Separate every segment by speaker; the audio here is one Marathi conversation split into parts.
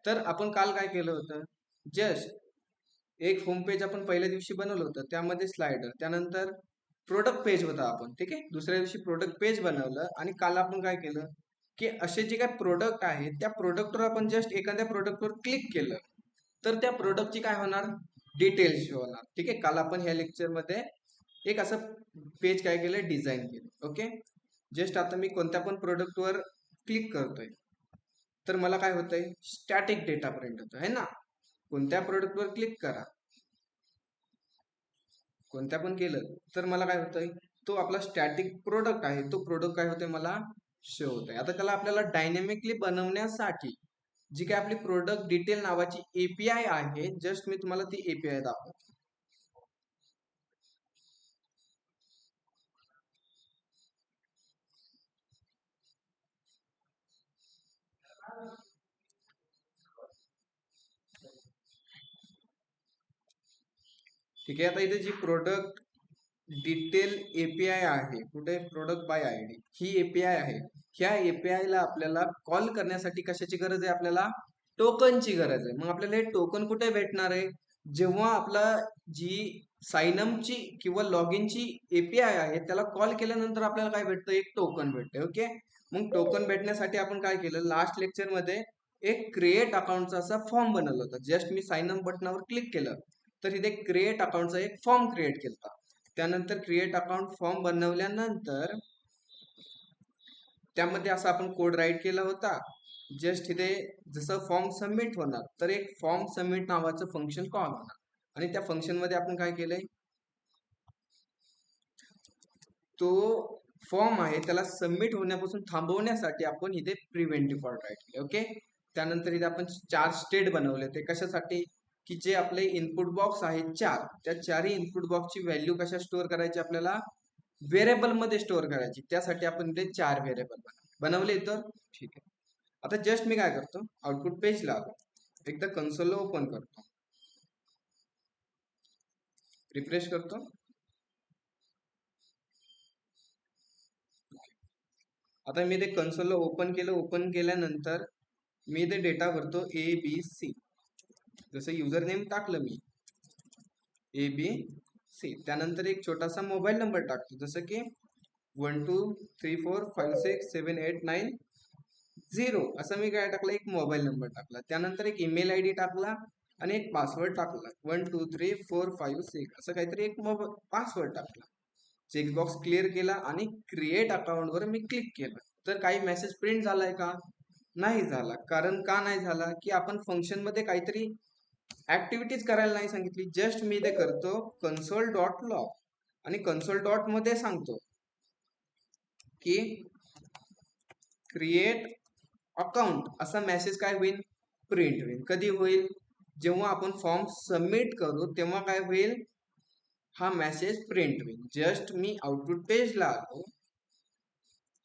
Speaker 1: तर आपण काल काय केलं होतं, जस्ट एक होम पेज आपण पहिल्या दिवशी बनवलं होतं, त्यामध्ये स्लायडर, त्यानंतर प्रोडक्ट पेज होता आपण, ठीक आहे. दुसऱ्या दिवशी प्रोडक्ट पेज बनवलं आणि काल आपण काय केलं, की असे जे काही प्रोडक्ट आहेत त्या प्रोडक्टवर आपण जस्ट एखाद्या प्रोडक्टवर क्लिक केलं तर त्या प्रोडक्टची काय होणार, डिटेल्स शो होणार, ठीक आहे. काल आपण ह्या लेक्चरमध्ये एक असं पेज काय केलं, डिझाईन केलं. ओके, जस्ट आता मी कोणत्या पण प्रोडक्टवर क्लिक करतोय तर मला काय होतंय, स्टॅटिक डेटा प्रिंट होतो है ना. कोणत्या प्रोडक्टवर क्लिक करा, कोणत्या पण केलं तर मला काय होतंय, तो आपला स्टॅटिक प्रोडक्ट आहे, तो प्रोडक्ट काय होतोय, मला शो होत आहे. आता त्याला आपल्याला डायनॅमिकली बनवण्यासाठी जी काय आपली प्रोडक्ट डिटेल नावाची एपीआय आहे, जस्ट मी तुम्हाला ती एपीआय दाखवतो. ठीक आहे. आता इथे जी प्रोडक्ट डिटेल एपीआय आहे, कुठे, प्रोडक्ट बाय आयडी ही एपीआय आहे. ह्या एपीआय ला आपल्याला कॉल करण्यासाठी कशाची गरज आहे, आपल्याला टोकनची गरज आहे. मग आपल्याला हे टोकन कुठे भेटणार आहे, जेव्हा आपला जी साइनअपची किंवा लॉग इनची एपीआय आहे त्याला कॉल केल्यानंतर आपल्याला काय भेटतं, एक टोकन भेटते. ओके, मग टोकन भेटण्यासाठी आपण काय केलं, लास्ट लेक्चर मध्ये एक क्रिएट अकाउंटचा असा फॉर्म बनवला होता. जस्ट मी साइन अप बटनावर क्लिक केलं तर इथे क्रिएट अकाउंटचा एक फॉर्म क्रिएट केला. त्यानंतर क्रिएट अकाउंट फॉर्म बनवल्यानंतर त्यामध्ये असा आपण कोड राईट केला होता. जस्ट इथे जसं फॉर्म सबमिट होणार तर एक फॉर्म सबमिट नावाचं फंक्शन कॉल होणार आणि त्या फंक्शन मध्ये आपण काय केलंय, तो फॉर्म आहे त्याला सबमिट होण्यापासून थांबवण्यासाठी आपण इथे प्रिव्हेंटिव्ह फॉर राईट केले. ओके, त्यानंतर इथे आपण 4 स्टेट बनवले. ते कशासाठी, की जे आपले इनपुट बॉक्स आहेत 4, त्या चारही इनपुट बॉक्सची व्हॅल्यू कशा स्टोअर करायची, आपल्याला व्हेरिएबल मध्ये स्टोअर करायची. त्यासाठी आपण इथे 4 व्हेरिएबल बनवले. तर ठीक आहे. आता जस्ट मी काय करतो, आउटपुट पेजला आलो, एकदा कन्सोल ओपन करतो, रिफ्रेश करतो. आता मी ते कन्सोल ओपन केलं. ओपन केल्यानंतर मी ते डेटा भरतो ABC, जसं युजर नेम टाकलं मी ABC, त्यानंतर एक छोटासा मोबाईल नंबर टाकतो, जसं की 1234567890 असं मी काय टाकलं, एक मोबाईल नंबर टाकला. त्यानंतर एक ईमेल आयडी टाकला आणि एक पासवर्ड टाकला, 123456 असं काहीतरी एक पासवर्ड टाकला. चेकबॉक्स क्लिअर केला आणि क्रिएट अकाउंट वर मी क्लिक केलं. तर काही मेसेज प्रिंट झालाय का, नाही झाला. कारण का नाही झाला, की आपण फंक्शन मध्ये काहीतरी ऍक्टिव्हिटीज करायला नाही सांगितली. जस्ट मी ते करतो कन्सोल डॉट लॉग आणि कन्सोल डॉट मध्ये सांगतो की क्रिएट अकाउंट असा मेसेज काय होईल, प्रिंट होईल. कधी होईल, जेव्हा आपण फॉर्म सबमिट करू तेव्हा काय होईल, हा मेसेज प्रिंट होईल. जस्ट मी आउटपुट पेजला आलो,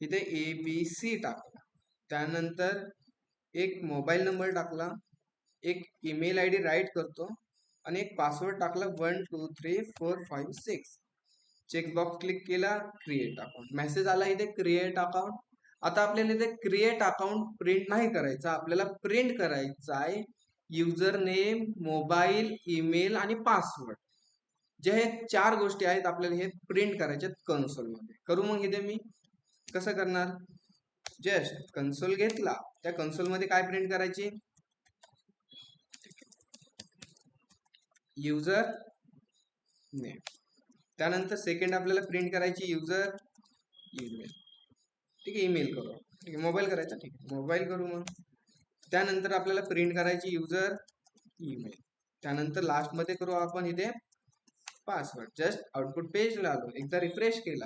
Speaker 1: इथे ABC टाकला, त्यानंतर एक मोबाईल नंबर टाकला, एक ईमेल आयडी राईट करतो आणि एक पासवर्ड टाकला 123456. चेकबॉक्स क्लिक केला, क्रिएट अकाउंट मेसेज आला इथे क्रिएट अकाउंट. आता आपल्याला इथे क्रिएट अकाउंट प्रिंट नाही करायचा, आपल्याला प्रिंट करायचा आहे युजर नेम, मोबाईल, ईमेल आणि पासवर्ड. जे हे 4 गोष्टी आहेत आपल्याला हे प्रिंट करायचे कन्सोल मध्ये. करू मग इथे मी कसं करणार, जस्ट कन्सोल घेतला, त्या कन्सोल मध्ये काय प्रिंट करायची, युजर नेम, त्यानंतर सेकंड आपल्याला प्रिंट करायची युजर ईमेल, ठीक आहे. ईमेल करू, ठीक आहे. मोबाईल करायचा, ठीक आहे. मोबाईल करू मग. त्यानंतर आपल्याला प्रिंट करायची युजर ईमेल, त्यानंतर लास्ट मध्ये करू आपण इथे पासवर्ड. जस्ट आउटपुट पेजला आलो, एकदा रिफ्रेश केला,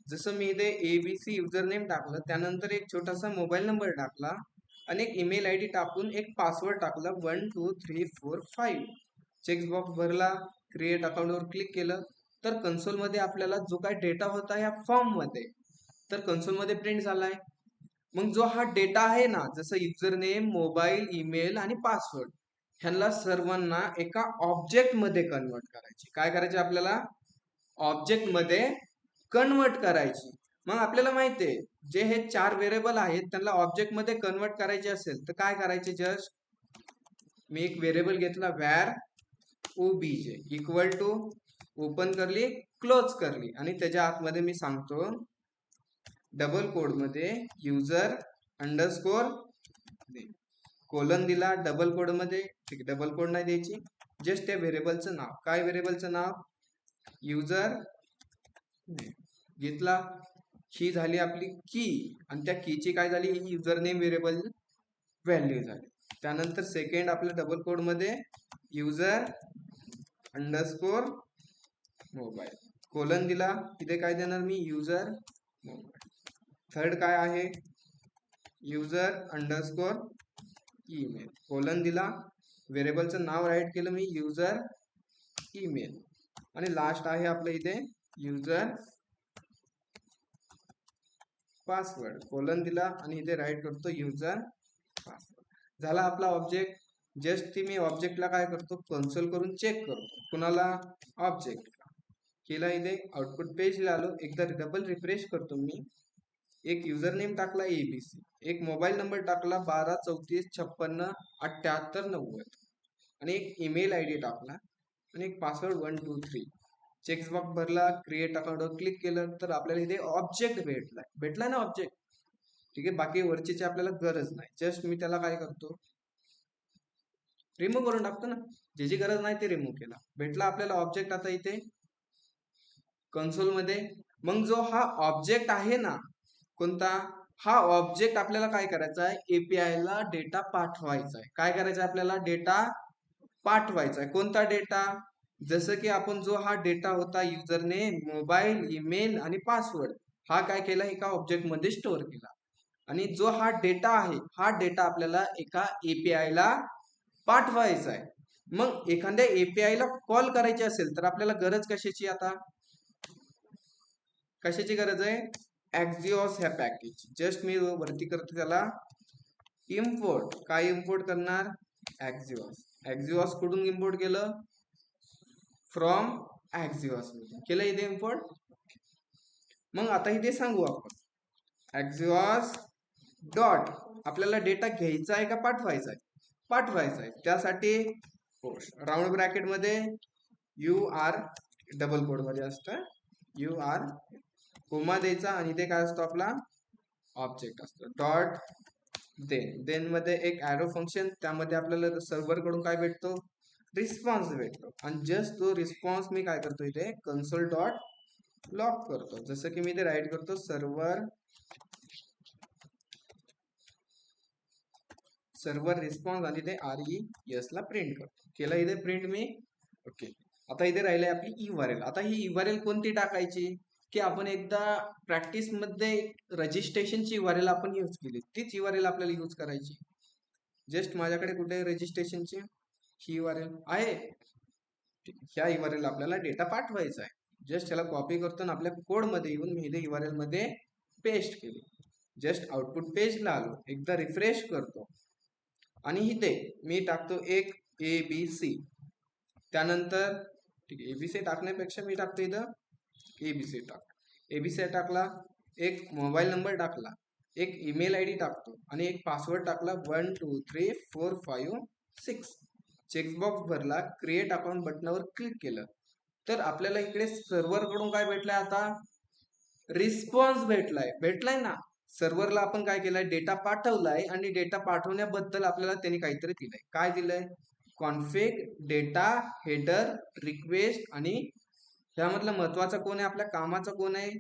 Speaker 1: जसं मी इथे ABC युजर नेम टाकलं, त्यानंतर एक छोटासा मोबाईल नंबर टाकला आणि एक ईमेल आयडी टाकून एक पासवर्ड टाकला 12345. चेकबॉक्स भरला, क्रिएट अकाउंट वर क्लिक केलं तर कन्सोल मध्ये आपल्याला जो काय डेटा होता या फॉर्म मध्ये, तर कन्सोल मध्ये प्रिंट झालाय. मग जो हा डेटा आहे ना, जसं युजर नेम, मोबाईल, ईमेल आणि पासवर्ड, ह्यांना सर्वांना एका ऑब्जेक्ट मध्ये कन्वर्ट करायची. काय करायचे आपल्याला, ऑब्जेक्ट मध्ये कन्वर्ट करायची. मग आपल्याला माहिती आहे जे हे 4 व्हेरिएबल आहेत त्यांना ऑब्जेक्ट मध्ये कन्वर्ट करायचे असेल तर काय करायचे, जस्ट मी एक व्हेरिएबल घेतला var obj equal to open curly close curly आणि त्याच्या आतमध्ये मी सांगतो डबल कोड मध्ये युजर अंडरस्कोर कोलन दिला डबल कोड मध्ये, ठीक आहे डबल कोड नाही द्यायची, जस्ट त्या व्हेरिएबलचं नाव, काय व्हेरिएबलचं नाव युजर घेतला, ही झाली आपली की आणि त्या कीची काय झाली युजर नेम व्हेरिएबल व्हॅल्यू झाली. त्यानंतर सेकंड आपल्या डबल कोड मध्ये युजर अंडरस्कोर मोबाईल कोलन दिला, तिथे काय देणार मी युजर मोबाईल. थर्ड काय आहे युजर अंडरस्कोर ईमेल कोलन दिला, व्हेरिएबलचं नाव राईट केलं मी युजर ईमेल आणि लास्ट आहे आपल्या इथे युजर पासवर्ड कोलन दिला आणि इथे राईट करतो युजर पासवर्ड. झाला आपला ऑब्जेक्ट. जस्ट ती मी ऑब्जेक्टला काय करतो कन्सोल करून चेक करतो, कुणाला ऑब्जेक्टला केला. इथे आउटपुट पेजला आलो, एकदा डबल रिफ्रेश करतो मी, एक युजर नेम टाकला ABC, एक मोबाईल नंबर टाकला 12 34 56 78 90 आणि एक ईमेल ID टाकला आणि एक पासवर्ड 1 2 3 चेक्स बॉक्स भरला, क्रिएट अकाउंटवर क्लिक केलं तर आपल्याला इथे ऑब्जेक्ट भेटलाय ना ऑब्जेक्ट, ठीक आहे. बाकी वरचीची आपल्याला गरज नाही, जस्ट मी त्याला काय करतो रिमूव्ह करून टाकतो ना, ज्याची गरज नाही ते रिमूव्ह केला, भेटला आपल्याला ऑब्जेक्ट आता इथे कन्सोल मध्ये. मग जो हा ऑब्जेक्ट आहे ना कोणता, हा ऑब्जेक्ट आपल्याला काय करायचा आहे API ला डेटा पाठवायचा आहे. काय करायचं आहे आपल्याला डेटा पाठवायचा आहे. कोणता डेटा, जसं की आपण जो हा डेटा होता युजर नेम मोबाईल ईमेल आणि पासवर्ड हा काय केला एका ऑब्जेक्ट मध्ये स्टोअर केला आणि जो हा डेटा आहे हा डेटा आपल्याला एका API ला पाठवायचा आहे. मग एखाद्या API ला कॉल करायची असेल तर आपल्याला गरज कशाची, आता कशाची गरज आहे Axios ह्या पॅकेज. जस्ट मी वरती करतो त्याला इम्पोर्ट, काय इम्पोर्ट करणार Axios कुठून इम्पोर्ट केलं फ्रॉम Axios केलं इथे इम्पोर्ट. मग आता इथे सांगू आपण Axios डॉट आपल्याला डेटा घ्यायचा आहे का पाठवायचा आहे, पाठवायचा आहे. त्यासाठी राऊंड ब्रॅकेट मध्ये UR डबल कोड मध्ये असतं UR कोमा द्यायचा आणि इथे काय असतो आपला ऑब्जेक्ट असतो डॉट देन मध्ये एक ॲरो फंक्शन, त्यामध्ये आपल्याला सर्व्हर कडून काय भेटतो रिस्पॉन्स भेटतो आणि जस्ट तो रिस्पॉन्स मी काय करतो इथे कन्सोल डॉट लॉग करतो. जसं की मी इथे राईट करतो सर्व्हर रिस्पॉन्स आणि इथे RES ला प्रिंट करतो. केलं इथे प्रिंट मी, ओके. आता इथे राहिले आपली URL. आता ही URL कोणती टाकायची की आपण एकदा प्रॅक्टिस मध्ये रजिस्ट्रेशनची URL आपण यूज केली, तीच URL आपल्याला यूज करायची. जस्ट माझ्याकडे कुठे रजिस्ट्रेशनची ही URL आहे, ह्या URL आपल्याला डेटा पाठवायचा आहे. जस्ट त्याला कॉपी करतो आणि आपल्या कोड मध्ये येऊन मी इथे URL मध्ये पेस्ट केली. जस्ट आउटपुट पेजला आलो, एकदा रिफ्रेश करतो आणि इथे मी टाकतो एक ABC. त्यानंतर ठीक आहे ABC टाकण्यापेक्षा मी टाकतो इथं ABC टाकला, एक मोबाईल नंबर टाकला, एक ईमेल ID टाकतो आणि एक पासवर्ड टाकला 1 2 3 4 5 6. चेकबॉक्स भरला, क्रिएट अकाउंट बटनावर क्लिक केलं तर आपल्याला इकडे सर्व्हर कडून काय भेटलंय आता रिस्पॉन्स भेटलाय ना. सर्व्हरला आपण काय केलंय डेटा पाठवलाय आणि डेटा पाठवण्याबद्दल आपल्याला त्यांनी काहीतरी दिलंय. काय दिलंय कॉन्फिग डेटा हेडर रिक्वेस्ट आणि ह्यामधला महत्वाचा कोण आहे आपल्या कामाचा कोण आहे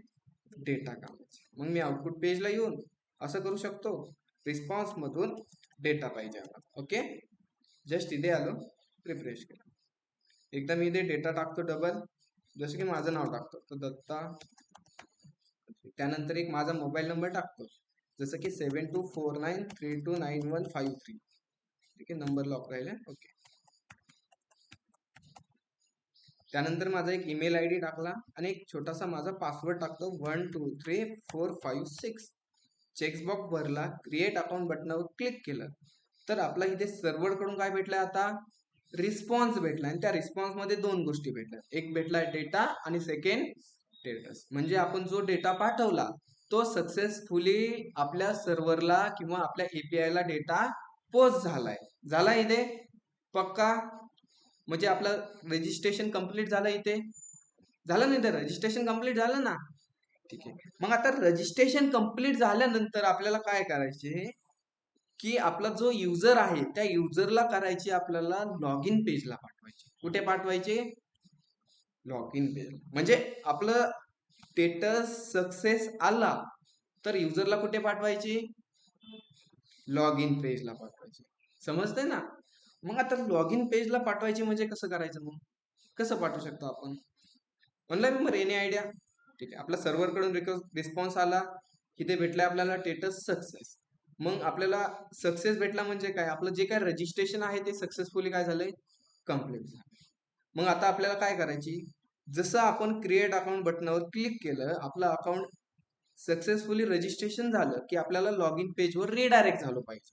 Speaker 1: डेटा कामाचा. मग मी आउटपुट पेजला येऊन असं करू शकतो रिस्पॉन्स मधून डेटा पाहिजे आम्हाला, ओके. जस्ट इथे आलो, रिफ्रेश केला, एकदा मी इथे डेटा टाकतो डबल, जसं की माझं नाव टाकतो तर दत्ता, त्यानंतर एक माझा मोबाईल नंबर टाकतो जसं की 7249329153, ठीक आहे नंबर लॉक राहिले, ओके. त्यानंतर माझा एक ईमेल ID टाकला आणि एक छोटासा माझा पासवर्ड टाकतो 1 2 3 4 5 6. चेकबॉक्स भरला, क्रिएट अकाउंट बटनावर क्लिक केलं तर आपला इथे सर्व्हर कडून काय भेटलाय आता रिस्पॉन्स भेटला आणि त्या रिस्पॉन्स मध्ये दोन गोष्टी भेटल्या, एक भेटलाय डेटा आणि सेकंड स्टेटस. म्हणजे आपण जो डेटा पाठवला तो सक्सेसफुली आपल्या सर्व्हरला किंवा आपल्या एपीआय ला डेटा पोस्ट झालाय इथे पक्का. म्हणजे आपलं रजिस्ट्रेशन कंप्लीट झालं इथे, झालं नाही तर रजिस्ट्रेशन कंप्लीट झालं ना. ठीक आहे, मग आता रजिस्ट्रेशन कंप्लीट झाल्यानंतर आपल्याला काय करायचे की आपला जो युजर आहे त्या युजरला करायची आपल्याला लॉग इन पेजला पाठवायचे. कुठे पाठवायचे? Log in page. म्हणजे आपलं स्टेटस सक्सेस आला तर युजरला कुठे पाठवायची? लॉग इन पेजला पाठवायचे. समजतंय ना. मग आता लॉग इन पेजला पाठवायचे म्हणजे कसं करायचं? मग कसं पाठवू शकतो आपण? Online member any idea? ठीक आहे, आपल्या सर्व्हर कडून रिस्पॉन्स आला, इथे भेटलाय आपल्याला स्टेटस सक्सेस. मग आपल्याला सक्सेस भेटला म्हणजे काय? आपलं जे काय रजिस्ट्रेशन आहे ते सक्सेसफुली काय झालंय? कम्प्लीट झालं. मग आता आपल्याला काय करायची? जसं आपण क्रिएट अकाउंट बटनावर क्लिक केलं, आपलं अकाउंट सक्सेसफुली रजिस्ट्रेशन झालं की आपल्याला लॉग इन पेजवर रिडायरेक्ट झालं पाहिजे.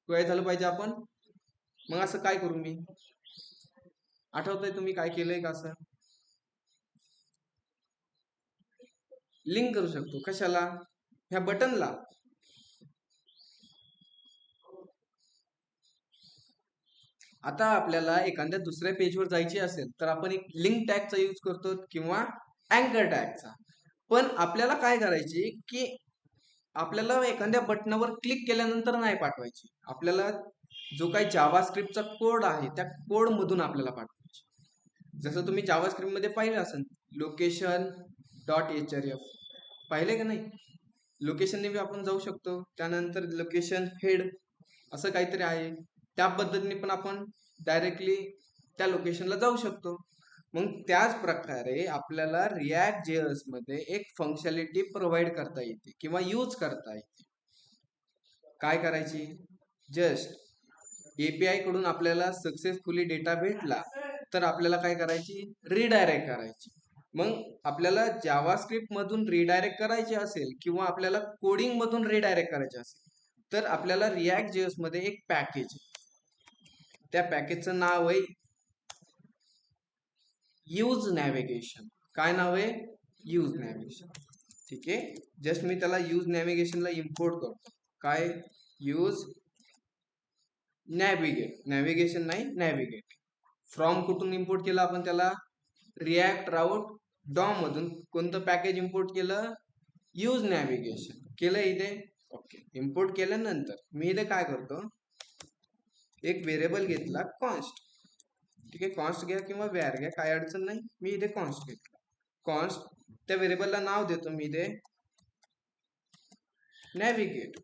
Speaker 1: काय झालं पाहिजे आपण? मग असं काय करू मी? आठवतंय तुम्ही काय केलंय का? असं लिंक करू शकतो. कशाला? ह्या बटनला. आता आपल्याला एखाद्या दुसऱ्या पेजवर जायची असेल तर आपण एक लिंक टॅगचा यूज करतो किंवा अँकर टॅगचा. पण आपल्याला काय करायची की आपल्याला एखाद्या बटनावर क्लिक केल्यानंतर नाही पाठवायची. आपल्याला जो काही जावास्क्रिप्टचा कोड आहे त्या कोड मधून आपल्याला पाठवायची. जसं तुम्ही जावास्क्रिप्ट मध्ये पाहिलं असेल लोकेशन डॉट एचआरएफ, पाहिले का नाही? लोकेशनने बी आपण जाऊ शकतो. त्यानंतर लोकेशन हेड असं काहीतरी आहे, त्या पद्धतीने पण आपण डायरेक्टली त्या लोकेशनला जाऊ शकतो. मग त्याच प्रकारे आपल्याला रिॲक्ट जेएस मध्ये एक फंक्शनॅलिटी प्रोव्हाइड करता येते किंवा यूज करता येते. काय करायची? जस्ट एपीआय कडून आपल्याला सक्सेसफुली डेटा भेटला तर आपल्याला काय करायची? रिडायरेक्ट करायची. मग आपल्याला जावास्क्रिप्ट मधून रिडायरेक्ट करायचे असेल किंवा आपल्याला कोडिंग मधून रिडायरेक्ट करायचे असेल तर आपल्याला रिॲक्ट जेएस मध्ये एक पॅकेज आहे, त्या पॅकेजचं नाव आहे यूज नॅव्हिगेशन. काय नाव आहे? Use navigation. ठीक आहे, जस्ट मी त्याला यूज नॅव्हिगेशनला इम्पोर्ट करतो. काय? Use navigate. नॅव्हिगेशन नाही, नॅव्हिगेट. फ्रॉम कुठून इम्पोर्ट केलं आपण त्याला? रिॲक्ट राऊट डॉम मधून. कोणतं पॅकेज इम्पोर्ट केलं? यूज नॅव्हिगेशन केलं इथे. ओके, इम्पोर्ट केल्यानंतर मी इथे काय करतो? एक व्हेरिएबल घेतला कॉन्स्ट. ठीक आहे, कॉन्स्ट घ्या किंवा व्हॅर घ्या, काय अडचण नाही. मी इथे कॉन्स्ट घेतला. कॉन्स्ट, त्या व्हेरिएबलला नाव देतो मी इथे नॅव्हिगेट.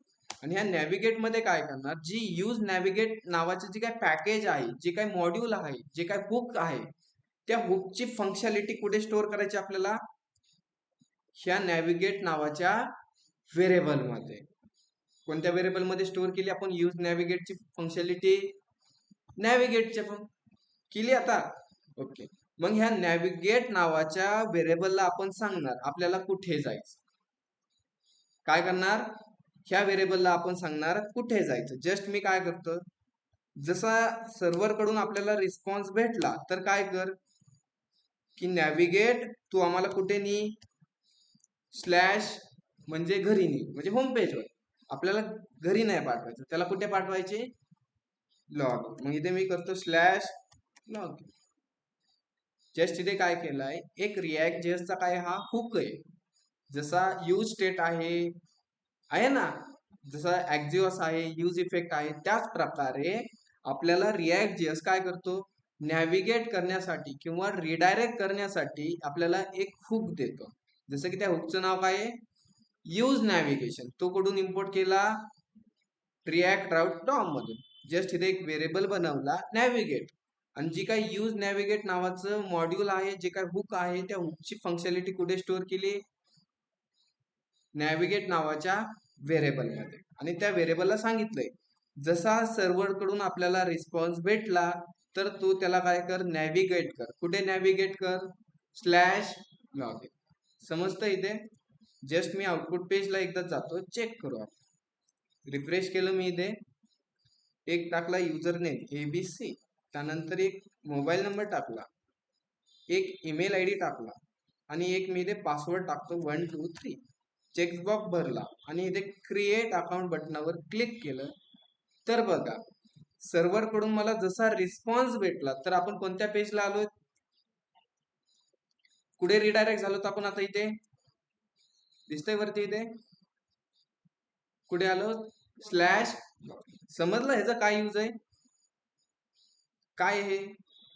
Speaker 1: आणि ह्या नॅव्हिगेट मध्ये काय करणार? जी यूज नॅव्हिगेट नावाचे जे काय पॅकेज आहे, जे काय मॉड्यूल आहे, जे काय हुक आहे, त्या हुकची फंक्शनॅलिटी कुठे स्टोअर करायची आपल्याला? ह्या नॅव्हिगेट नावाच्या व्हेरिएबल मध्ये. कोणत्या व्हेरिएबल मध्ये स्टोअर केली आपण यूज नॅव्हिगेटची फंक्शनॅलिटी? नॅव्हिगेटच्या पण केली आता. ओके, मग ह्या नॅव्हिगेट नावाच्या व्हेरिएबलला आपण सांगणार आपल्याला कुठे जायचं. काय करणार? ह्या व्हेरिएबलला आपण सांगणार कुठे जायचं. जस्ट मी काय करतो? जसा सर्व्हर कडून आपल्याला रिस्पॉन्स भेटला तर काय कर की नॅव्हिगेट तू आम्हाला कुठे नी? स्लॅश म्हणजे घरी नी, म्हणजे होम पेजवर. आपल्याला घरी नाही पाठवायचं, त्याला कुठे पाठवायचे? लॉग. मग इथे मी करतो स्लॅश लॉग. जस्ट इथे काय केलंय? एक रिॲक्ट जेएसचा काय हा हुक आहे. जसा यूज स्टेट आहे ना, जसा एक्झिओस आहे, यूज इफेक्ट आहे, त्याच प्रकारे आपल्याला रिॲक्ट जेएस काय करतो? नॅव्हिगेट करण्यासाठी किंवा रिडायरेक्ट करण्यासाठी आपल्याला एक हुक देतो. जसं की त्या हुकचं नाव काय आहे? Use navigation. तो कुठून इम्पोर्ट केला? रिॲक्ट राऊट डॉम मधून. जस्ट इथे एक व्हेरिएबल बनवला नॅव्हिगेट, आणि जी काही यूज नॅव्हिगेट नावाचं मॉड्यूल आहे, जे काही हुक आहे, त्या हुकची फंक्शनॅलिटी कुठे स्टोअर केली? नॅव्हिगेट नावाच्या व्हेरिएबल मध्ये. आणि त्या व्हेरिएबलला सांगितलंय जसा सर्व्हर कडून आपल्याला रिस्पॉन्स भेटला तर तू त्याला काय कर? नॅव्हिगेट कर. कुठे नॅव्हिगेट कर? Slash log in. समजतं इथे? जस्ट मी आउटपुट पेजला एकदा जातो, चेक करू आपण. रिफ्रेश केलं मी इथे, एक टाकला युजर नेम ABC, त्यानंतर एक मोबाईल नंबर टाकला, एक ईमेल आयडी टाकला, आणि एक मी इथे पासवर्ड टाकतो 1 2 3. चेकबॉक्स भरला आणि इथे क्रिएट अकाउंट बटनावर क्लिक केलं तर बघा सर्व्हर कडून मला जसा रिस्पॉन्स भेटला तर आपण कोणत्या पेजला आलो, कुठे रिडायरेक्ट झालो तर आपण आता इथे दिसतंय वरती इथे कुठे आलो स्लॅश. समजलं ह्याचा काय यूज आहे, काय आहे,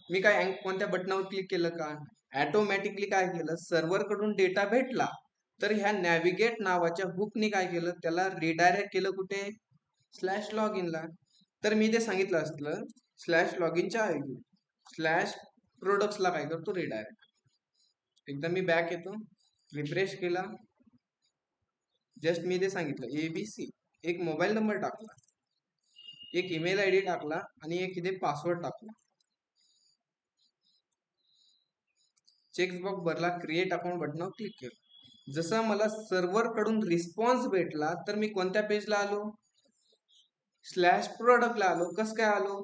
Speaker 1: मी काय कोणत्या बटनावर क्लिक केलं का, ऑटोमॅटिकली काय केलं सर्व्हर कडून डेटा भेटला तर ह्या नॅव्हिगेट नावाच्या हुकने काय केलं त्याला रिडायरेक्ट केलं कुठे स्लॅश लॉग इनला. तर मी ते सांगितलं असतं स्लॅश लॉग इनच्या ऐवजी स्लॅश प्रोडक्ट्सला काय करतो रिडायरेक्ट. एकदा मी बॅक येतो, रिफ्रेश केला, जस्ट मी ते सांगितलं ABC, एक मोबाईल नंबर टाकला, एक ईमेल आयडी टाकला आणि एक इथे पासवर्ड टाकला. चेकबॉक्स भरला, क्रिएट अकाउंट बटनावर क्लिक केलं. जसा मला सर्व्हर कडून रिस्पॉन्स भेटला तर मी कोणत्या पेजला आलो स्लॅश प्रोडक्टला आलो. कसं काय आलो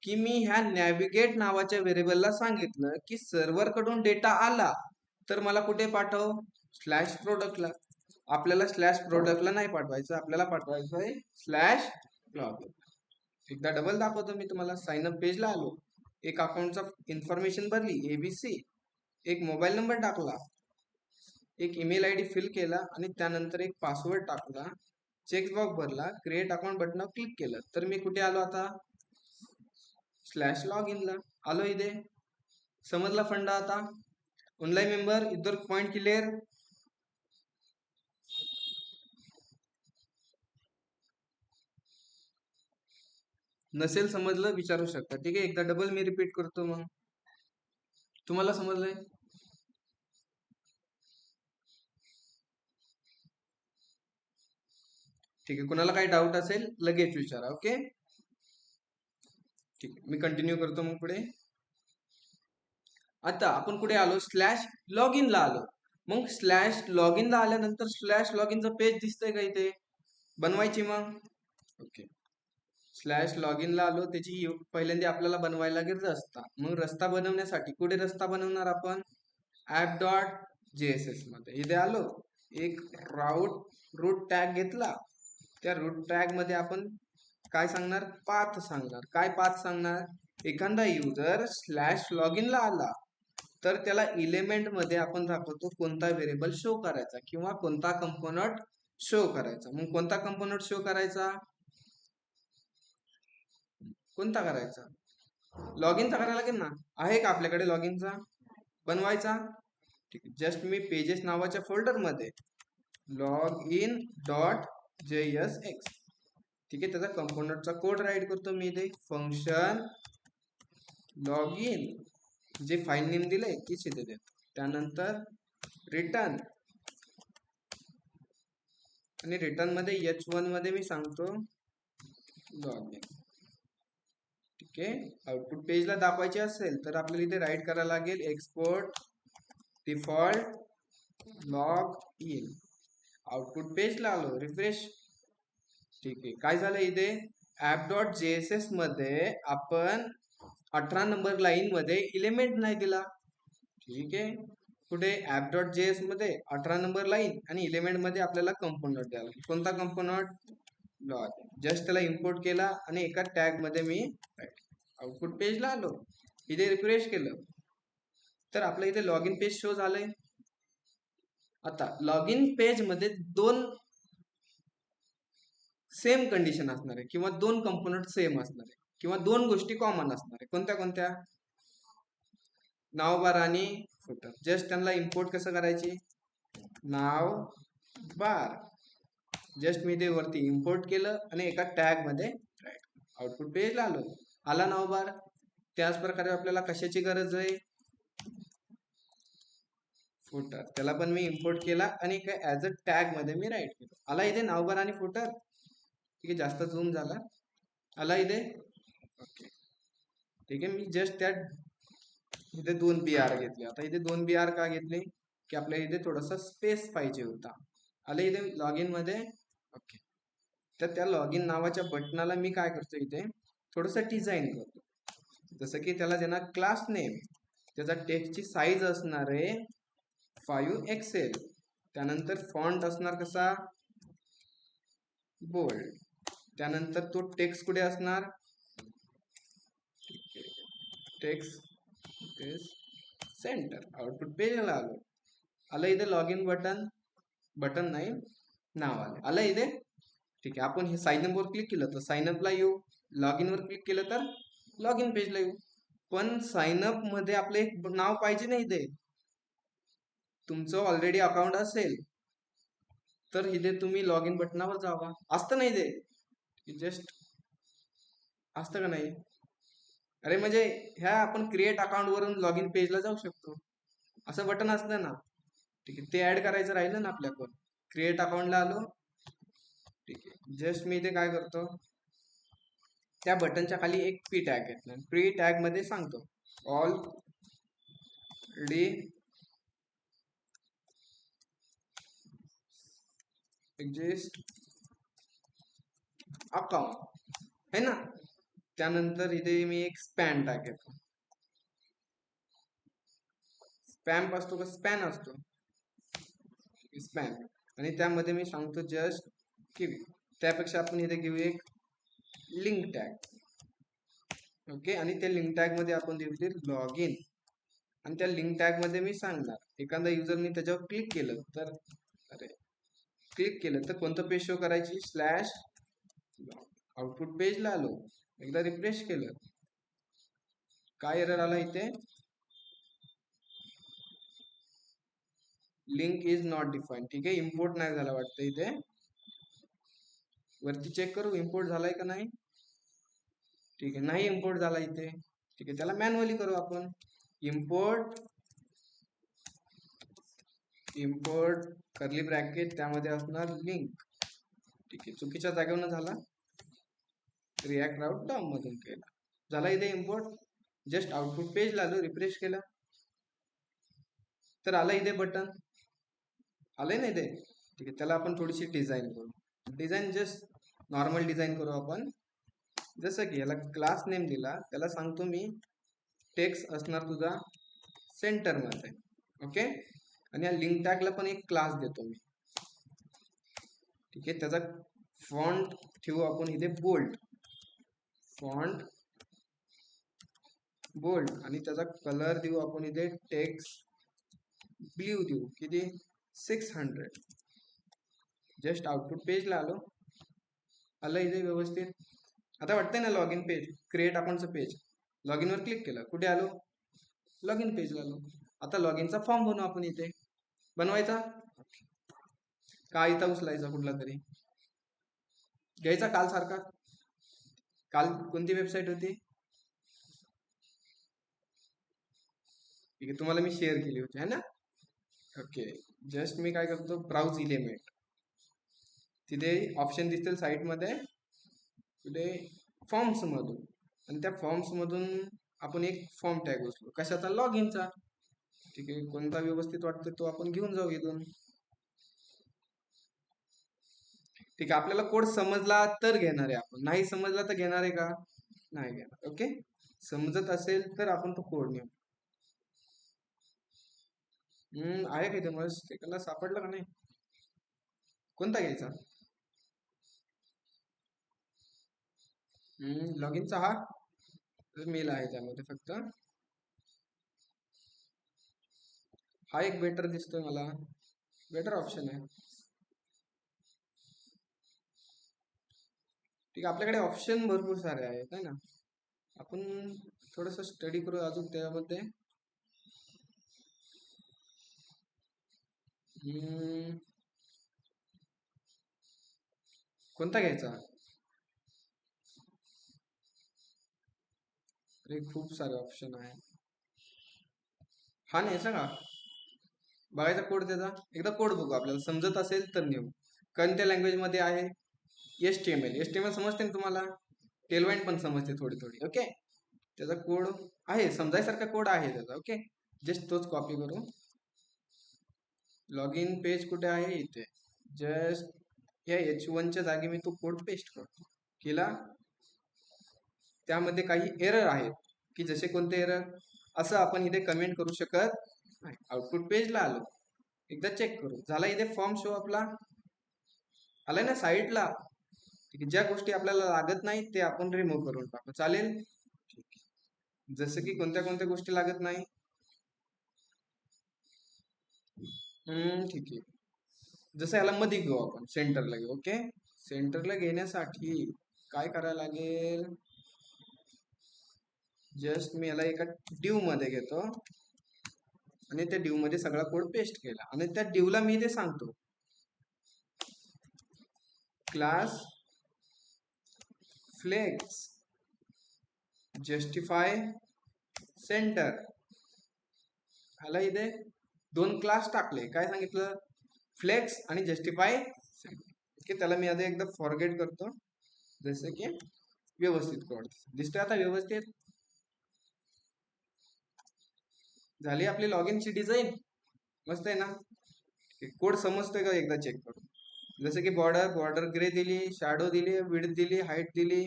Speaker 1: की मी ह्या नॅव्हिगेट नावाच्या व्हेरिएबलला सांगितलं की सर्व्हर कडून डेटा आला तर मला कुठे पाठव स्लॅश प्रोडक्टला. आपल्याला स्लॅश प्रोडक्टला नाही पाठवायचं, आपल्याला पाठवायचं आहे स्लॅश लॉग. एकदा डबल दाखवतो मी तुम्हाला. साइन अप पेजला आलो, एक अकाउंटचा इन्फॉर्मेशन भरली ABC, एक मोबाईल नंबर टाकला, एक ईमेल आयडी फिल केला आणि त्यानंतर एक पासवर्ड टाकला, चेकबॉक्स भरला, क्रिएट अकाउंट बटनावर क्लिक केलं तर मी कुठे आलो आता स्लॅश लॉग इनला आलो. इथे समजला फंडा. आता ऑनलाईन मेंबर इधर पॉइंट क्लिअर. नसेल समजलं विचारू शकता, ठीक आहे. एकदा डबल मी रिपीट करतो, मग तुम्हाला समजलंय. ठीक आहे, कुणाला काही डाऊट असेल लगेच विचारा. ओके ठीक आहे, मी कंटिन्यू करतो मग पुढे. आता आपण कुठे आलो स्लॅश लॉग इनला आलो. मग स्लॅश लॉग इनला आल्यानंतर स्लॅश लॉग इनचं पेज दिसतंय का इथे बनवायची. मग ओके स्लॅश लॉग इनला आलो, त्याची पहिल्यांदा आपल्याला बनवायला लागेल रस्ता. मग रस्ता बनवण्यासाठी कुठे रस्ता बनवणार आपण app.jss मध्ये. इथे आलो, एक रूट टॅग घेतला, त्या रूट टॅग मध्ये आपण काय सांगणार पाथ सांगणार. काय पाथ सांगणार, एखादा युजर स्लॅश लॉग इनला आला तर त्याला एलिमेंट मध्ये आपण दाखवतो कोणता व्हेरिएबल शो करायचा किंवा कोणता कंपोनंट शो करायचा. मग कोणता कंपोनंट शो करायचा, कोणता करायचा लॉग इनचा करायला लागेल ना. आहे का आपल्याकडे लॉग इनचा बनवायचा. ठीक आहे, जस्ट मी पेजेस नावाच्या फोल्डर मध्ये लॉग इन डॉट JSX, ठीक आहे, त्याचा कंपोनंटचा कोड राईट करतो मी इथे. फंक्शन लॉग इन, जे फाईल नेम दिलंय तीच इथे देतो. त्यानंतर रिटर्न, आणि रिटर्न मध्ये H1 मध्ये मी सांगतो लॉग इन. ठीक आहे, आउटपुट पेजला दाखवायचे असेल तर आपल्याला इथे राईट करायला लागेल export default log in. Output पेजला आलो, रिफ्रेश. ठीक आहे, काय झालं इथे app.jss मध्ये आपण 18 नंबर लाईन मध्ये एलिमेंट नाही दिला. ठीक आहे, कुठे app.js मध्ये 18 नंबर लाईन आणि एलिमेंट मध्ये आपल्याला कंपोनंट द्यावा. कोणता कंपोनंट लॉग. जस्ट त्याला इम्पोर्ट केला आणि एका टॅग मध्ये मी आउटपुट पेजला आलो, इथे रिफ्रेश केलं तर आपलं इथे लॉग इन पेज शो झालंय. आता लॉग इन पेज मध्ये दोन सेम कंडिशन असणार आहे किंवा दोन कंपोनंट सेम असणार आहे किंवा दोन गोष्टी कॉमन असणार आहे. कोणत्या कोणत्या, नाव बार आणि फुटर. जस्ट त्यांना इम्पोर्ट कसं करायची, नाव बार, जस्ट मी ते वरती इम्पोर्ट केलं आणि एका टॅग मध्ये आउटपुट पेजला आलो, आला नाव बार. त्याच प्रकारे आपल्याला कशाची गरज आहे फुटर, त्याला पण मी इम्पोर्ट केला आणि ऍज अ टॅग मध्ये मी राईट केलं. आला इथे नाव बार आणि फुटर. ठीक आहे, जास्त झूम झाला, आला इथे. ओके ठीक आहे, मी जस्ट त्या इथे 2 BR घेतले. आता इथे 2 BR का घेतले की आपल्याला इथे थोडासा स्पेस पाहिजे होता. आले इथे लॉग इन मध्ये. ओके, तर त्या लॉग इन नावाच्या बटनाला मी काय करतो इथे थोडस डिझाईन करतो. जसं की त्याला देणार क्लास नेम, त्याचा टेक्स्टची साईज असणार आहे 5 XL, त्यानंतर फॉन्ट असणार कसा, बोल्ड. त्यानंतर तो टेक्स्ट कुठे असणार, टेक्स्ट इज सेंटर. आउटपुट पेजला आलो. आलं इथे लॉग इन बटन, बटन नाही नाव आलं, आलं इथे. ठीक आहे, आपण हे साइन अप वर क्लिक केलं तर साइन अपला येऊ, लॉग इन वर क्लिक केलं तर लॉग इन पेजला येऊ. पण साइन अप मध्ये आपलं एक नाव पाहिजे नाही इथे. तुमचं ऑलरेडी अकाउंट असेल तर इथे तुम्ही लॉग इन बटनावर जावा, असतं नाही ते, जस्ट असतं का नाही. अरे म्हणजे ह्या आपण क्रिएट अकाउंट वरून लॉग इन पेजला जाऊ शकतो, असं बटन असतं ना. ठीक आहे, ते ऍड करायचं राहिलं ना आपल्याकडून. क्रिएट अकाउंटला आलो. ठीक आहे, जस्ट मी इथे काय करतो, त्या बटनच्या खाली एक पी टॅग घेतला. पी टॅग मध्ये सांगतो ऑलरेडी एक्झिस्ट अकाउंट है ना. त्यानंतर इथे मी एक स्पॅन टॅग घेतो. स्पॅम असतो का स्पॅन असतो, स्पॅन. आणि त्यामध्ये मी सांगतो जस्ट गिव. त्यापेक्षा आपण इथे घेऊ एक लिंक टॅग. ओके, आणि त्या लिंक टॅग मध्ये आपण देऊ लॉग इन. आणि त्या लिंक टॅग मध्ये मी सांगणार एखादा युजरनी त्याच्यावर क्लिक केलं तर, अरे क्लिक केलं तर कोणतं पेज शो करायची, स्लॅश आउटपुट पेजला आलो. एकदा रिफ्रेश केलं, काय एरर आला इथे, लिंक इज नॉट डिफाईन. ठीक आहे, इम्पोर्ट नाही झाला वाटतं इथे. वरती चेक करू इम्पोर्ट झालाय का नाही. ठीक आहे, नाही इम्पोर्ट झाला इथे. ठीक आहे, त्याला मॅन्युअली करू आपण. इम्पोर्ट कर्ली ब्रॅकेट, त्यामध्ये असणार लिंक. ठीक आहे, चुकीच्या जागेवर झाला, रिॲक्ट राऊट डॉम मधून केला, झाला इथे इम्पोर्ट. जस्ट आउटपुट पेजला आलो, रिफ्रेश केला तर आलं इथे बटन, आलंय ना इथे. ठीक आहे, त्याला आपण थोडीशी डिझाईन करू. डिझाईन जस्ट नॉर्मल डिझाईन करू आपण. जसं की याला क्लास नेम दिला, त्याला सांगतो मी टेक्स्ट असणार तुझा सेंटर मध्ये. ओके, आणि या लिंक टॅगला पण एक क्लास देतो मी. ठीक आहे, त्याचा फॉन्ट ठेवू आपण इथे बोल्ड, फॉन्ट बोल्ड. आणि त्याचा कलर देऊ आपण इथे टेक्स्ट ब्ल्यू देऊ, किती 600. जस्ट आउटपुट पेजला आलो, आलं इथे व्यवस्थित. आता वाटतंय ना लॉग इन पेज, क्रिएट अकाउंटचं पेज. लॉग इन वर क्लिक केलं, कुठे आलो, लॉग इन पेजला आलो. आता लॉग इनचा फॉर्म बनवू आपण इथे. बनवायचा का इथं उचलायचा कुठला तरी, घ्यायचा काल सारखा. काल कोणती वेबसाईट होती, ठीक आहे, तुम्हाला मी शेअर केली होती है ना. ओके, जस्ट मी काय करतो, ब्राउज इलेमेंट. तिथे ऑप्शन दिसतील साईट मध्ये, तिथे फॉर्म्स मधून. आणि त्या फॉर्म्स मधून आपण एक फॉर्म टॅग उचलू, कशाचा, लॉग इनचा. ठीक आहे, कोणता व्यवस्थित वाटतो तो आपण घेऊन जाऊ इथून. ठीक आहे, आपल्याला कोड समजला तर घेणार आहे आपण, नाही समजला तर घेणार आहे का, नाही घेणार. ओके, समजत असेल तर आपण तो कोड नेऊ. आहे का ते, मला सेकंडला सापडलं का नाही, कोणता घ्यायचा. लॉग इनचा हा मेल आहे, त्यामध्ये फक्त हा एक बेटर दिसतोय मला, बेटर ऑप्शन आहे. ठीक आहे, आपल्याकडे ऑप्शन भरपूर सारे आहेत है ना. आपण थोडस स्टडी करू अजून त्यामध्ये. कोणता घ्यायचा, अरे खूप सारे ऑप्शन आहे. हा न्यायचा का, बघायचा कोड त्याचा, एकदा कोड बघू, आपल्याला समजत असेल तर नेऊ. कोणत्या लँग्वेज मध्ये आहे, HTML. HTML समजते ना तुम्हाला, टेलवाईन पण समजते थोडी थोडी. ओके, त्याचा कोड आहे, समजायसारखा कोड आहे त्याचा. ओके, जस्ट तोच कॉपी करू. लॉग इन पेज कुठे आहे, इथे. जस्ट या H1 च्या जागी मी तो कोड पेस्ट करतो, केला. त्यामध्ये काही एरर आहेत, की जसे कोणते एरर, असं आपण इथे कमेंट करू शकत नाही. आउटपुट पेजला आलो, एकदा चेक करू. झाला इथे फॉर्म शो आपला आलाय ना साईडला. ठीक आहे, ज्या गोष्टी आपल्याला लागत नाही ते आपण रिमूव्ह करून टाकू. चालेल. ठीक आहे. जसं की कोणत्या कोणत्या गोष्टी लागत नाही. ठीक आहे. जसं याला मध्ये घेऊ आपण, सेंटरला घेऊ. ओके, सेंटरला घेण्यासाठी काय करायला लागेल, जस्ट मी याला एका डिव मध्ये घेतो आणि त्या डिव मध्ये सगळा कोड पेस्ट केला आणि त्या डिवला मी ते सांगतो क्लास फ्लेक्स जस्टिफाय सेंटर. ह्याला इथे दोन क्लास टाकले. काय सांगितलं, फ्लेक्स आणि जस्टिफाय सेंटर. ओके, त्याला मी आता एकदा फॉरगेट करतो जसं की व्यवस्थित कोड दिसतोय आता. व्यवस्थित झाली आपली लॉग इनची डिझाईन. मस्त आहे ना. कोड समजतोय का एकदा चेक करू. जसं की बॉर्डर ग्रे दिली, शॅडो दिली, विड्थ दिली, हाईट दिली,